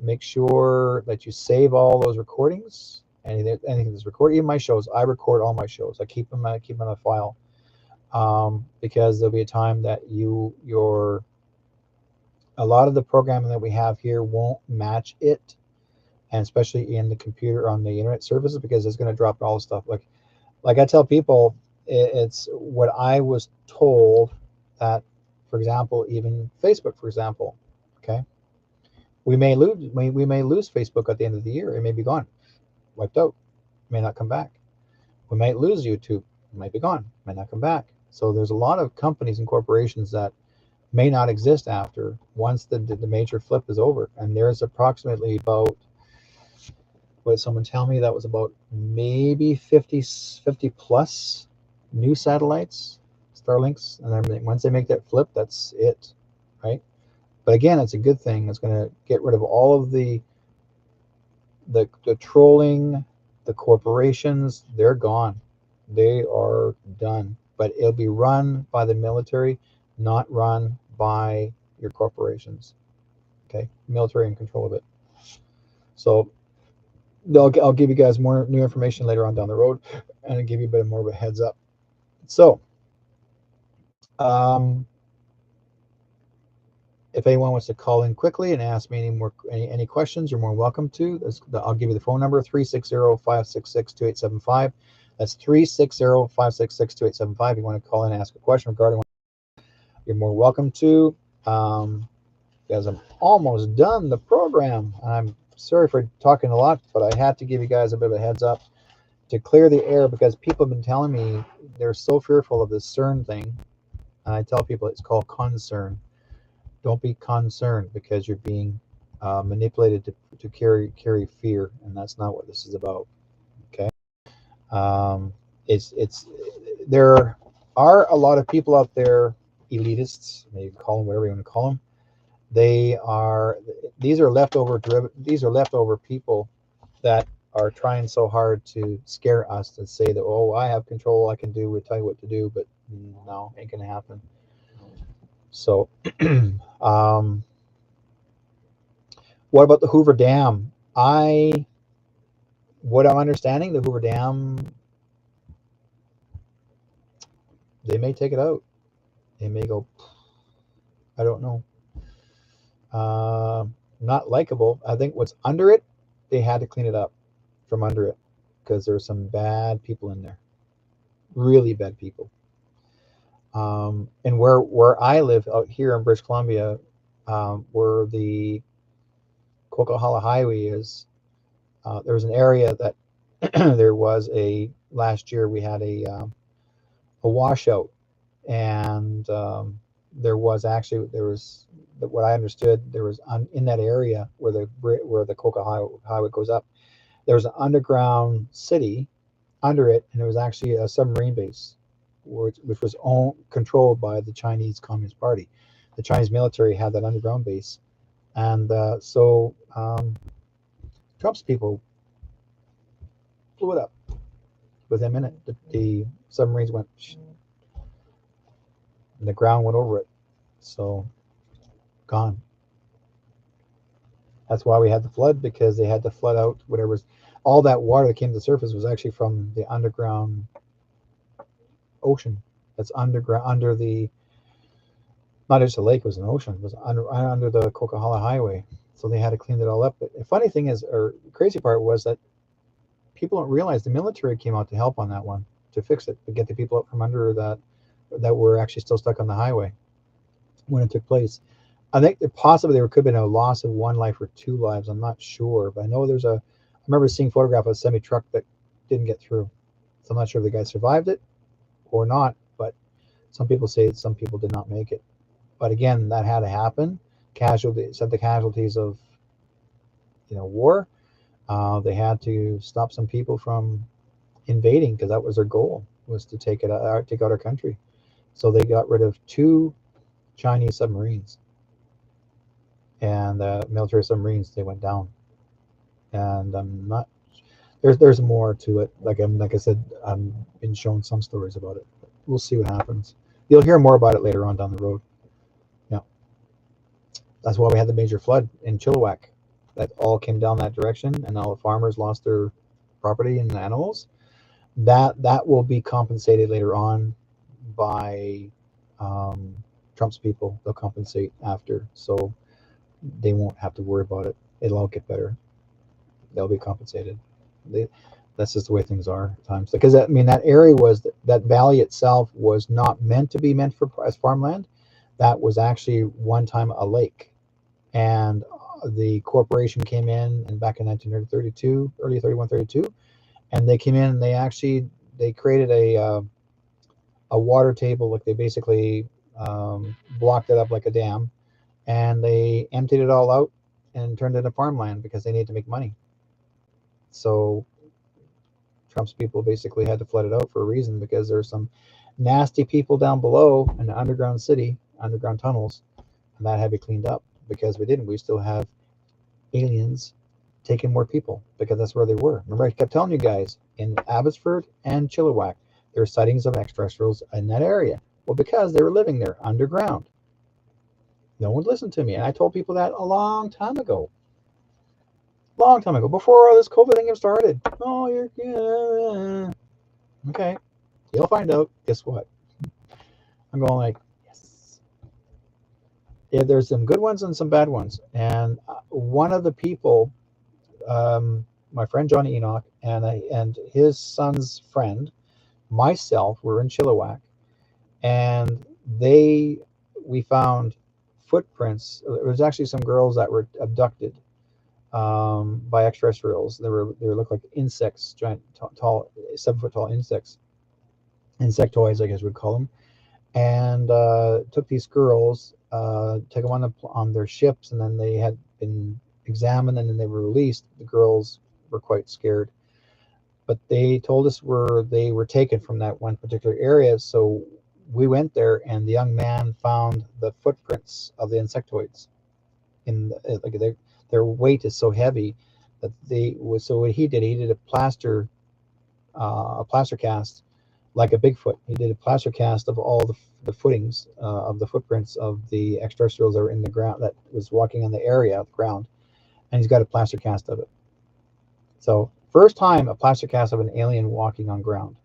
Make sure that you save all those recordings. Anything that's recorded, even my shows, I record all my shows. I keep them on a file, because there'll be a time that a lot of the programming that we have here won't match it, and especially in the computer on the internet services, because it's going to drop all the stuff. Like I tell people, it's what I was told, that, for example, even Facebook, for example, okay, we may lose Facebook at the end of the year. It may be gone, wiped out, may not come back. We might lose YouTube, it might be gone, might not come back. So there's a lot of companies and corporations that may not exist after once the major flip is over. And there's approximately about, what did someone tell me, that was about maybe 50 plus new satellites, Starlinks, and then once they make that flip, that's it, right? But again, it's a good thing. It's going to get rid of all of the trolling, the corporations. They're gone. They are done. But it'll be run by the military, not run by your corporations. Okay, military in control of it. So I'll give you guys more new information later on down the road, and I'll give you a bit more of a heads up. So, if anyone wants to call in quickly and ask me any questions, you're more welcome to. I'll give you the phone number, 360-566-2875. That's 360-566-2875. If you want to call in and ask a question regarding what you're more welcome to. Guys, I'm almost done the program. I'm sorry for talking a lot, but I had to give you guys a bit of a heads up to clear the air, because people have been telling me they're so fearful of this CERN thing. And I tell people it's called concern. Don't be concerned, because you're being manipulated to carry fear, and that's not what this is about. Okay. There are a lot of people out there, elitists, maybe call them whatever you want to call them. These are leftover people that are trying so hard to scare us, to say that, oh, I have control, I can tell you what to do, but no, ain't gonna happen. So what about the Hoover Dam? What I'm understanding, the Hoover Dam, they may take it out. They may go, I don't know. Not likable. I think what's under it, they had to clean it up from under it, because there's some bad people in there, really bad people. And where I live out here in British Columbia, where the Coquihalla Highway is, there was an area that there was last year we had a washout, and there was what I understood, there was in that area where the Coquihalla Highway goes up, there was an underground city under it, and it was actually a submarine base, which was controlled by the Chinese Communist Party. The Chinese military had that underground base, and so Trump's people blew it up. Within a minute, the submarines went, and the ground went over it. So, gone. That's why we had the flood, because they had to flood out whatever's, all that water that came to the surface was actually from the underground ocean. That's underground, under the, not just a lake, it was an ocean. It was under the Coquihalla Highway. So they had to clean it all up. But the funny thing is, or the crazy part was, that people don't realize the military came out to help on that one, to fix it, to get the people up from under that were actually still stuck on the highway when it took place. I think that possibly there could have been a loss of one life or 2 lives. I'm not sure, but I know I remember seeing a photograph of a semi truck that didn't get through. So I'm not sure if the guy survived it or not, but some people say that some people did not make it. But again, that had to happen. The casualties of war. They had to stop some people from invading, because that was their goal, was to take out our country. So they got rid of 2 Chinese submarines, and military submarines. They went down, and I'm not. There's more to it. Like I said, I've been shown some stories about it. But we'll see what happens. You'll hear more about it later on down the road. Yeah, that's why we had the major flood in Chilliwack. That all came down that direction, and all the farmers lost their property and animals. That will be compensated later on by Trump's people. They'll compensate after, so they won't have to worry about it. It'll all get better. They'll be compensated. That's just the way things are at times. Because that area that valley itself was not meant to be as farmland. That was actually one time a lake, and the corporation came in, and back in 1932, early 32, and they came in and they created a water table. Like, they basically blocked it up like a dam, and they emptied it all out and turned it into farmland because they needed to make money. So Trump's people basically had to flood it out for a reason, because there's some nasty people down below in the underground city, underground tunnels, and that had to be cleaned up. Because we still have aliens taking more people, because that's where they were. Remember, I kept telling you guys, in Abbotsford and Chilliwack, there are sightings of extraterrestrials in that area. Well, because they were living there underground. No one listened to me, and I told people that a long time ago. Long time ago, before all this COVID thing started. Oh, yeah. Okay, you'll find out. Guess what? I'm going like, yes. Yeah, there's some good ones and some bad ones. And one of the people, my friend Johnny Enoch, and his son's friend, myself, were in Chilliwack, and we found footprints. There was actually some girls that were abducted by extraterrestrials. They looked like insects, giant, tall, 7-foot tall insects, insectoids, I guess we'd call them. And took these girls, took them on their ships, and then they had been examined, and then they were released. The girls were quite scared, but they told us they were taken from that one particular area. So we went there, and the young man found the footprints of the insectoids. Their weight is so heavy that so what he did a plaster cast, like a Bigfoot. He did a plaster cast of all the footings of the footprints of the extraterrestrials that were in the ground, that was walking on the area of the ground, and he's got a plaster cast of it. So first time a plaster cast of an alien walking on ground,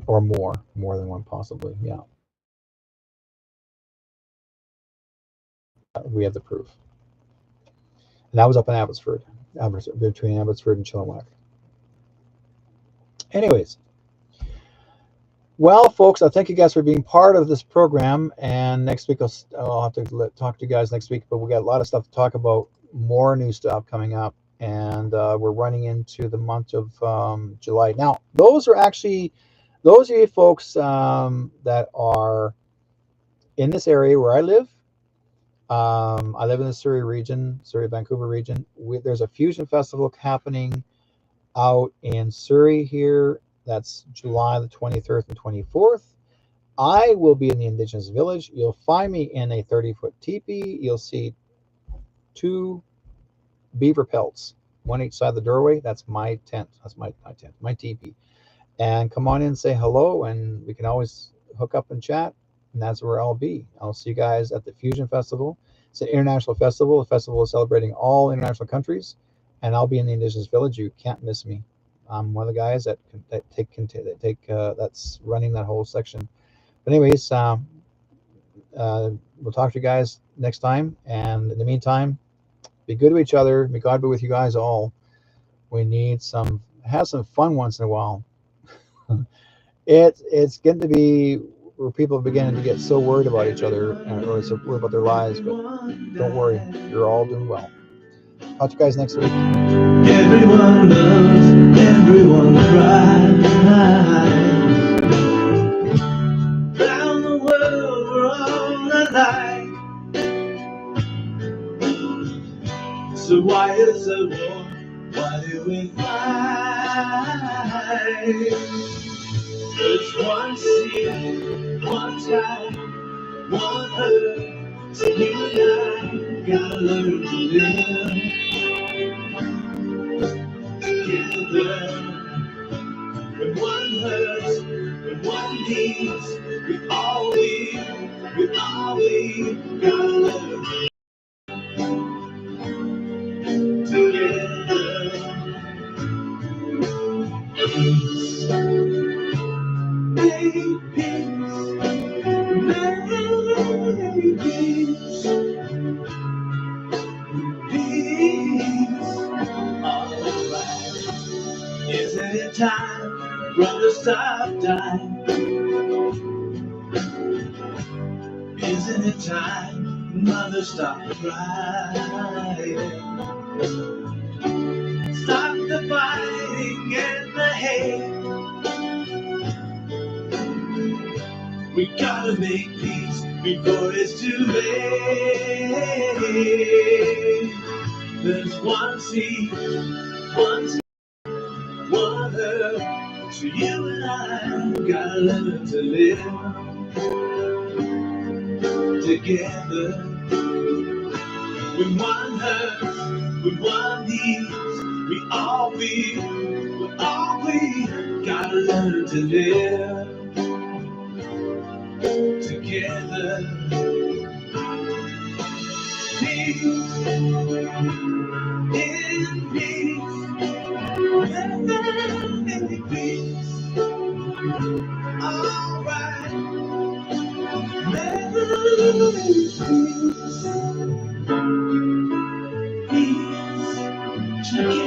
or more than one possibly. Yeah, we have the proof, and that was up in Abbotsford, between Abbotsford and Chilliwack. Anyways, well, folks, I thank you guys for being part of this program. And next week I'll have to talk to you guys next week. But we got a lot of stuff to talk about, more new stuff coming up, and we're running into the month of July. Now, those of you folks that are in this area where I live. I live in the Surrey region, Vancouver region. There's a fusion festival happening out in Surrey here. That's July the 23rd and 24th. I will be in the Indigenous Village. You'll find me in a 30-foot teepee. You'll see 2 beaver pelts, one each side of the doorway. That's my tent. That's my tent, my teepee. And come on in and say hello, and we can always hook up and chat. And that's where I'll be. I'll see you guys at the Fusion Festival. It's an international festival. The festival is celebrating all international countries, and I'll be in the Indigenous Village. You can't miss me. I'm one of the guys that's running that whole section. But anyways, we'll talk to you guys next time. And in the meantime, be good to each other. May God be with you guys all. We need have some fun once in a while. It's getting to be where people are beginning to get so worried about each other, or so worried about their lives. But don't worry, you're all doing well. Talk to you guys next week. Everyone loves, everyone cries. Round the world we're all alike. So why is the war? Why do we fight? There's one seed, one time, one hurt. So you and I gotta learn to live together. When one hurts, when one needs, we all gotta learn together. Peace, make peace, make peace, peace. Alright, isn't it time, brother, stop dying? Isn't it time, mother, stop crying? Stop the fighting and the hate. Gotta make peace before it's too late. There's one seed, one seed, one herb. So you and I gotta learn to live together. When one hurts, when one needs, we all gotta learn to live together. Peace, in peace, in peace, alright. Never peace, peace, together.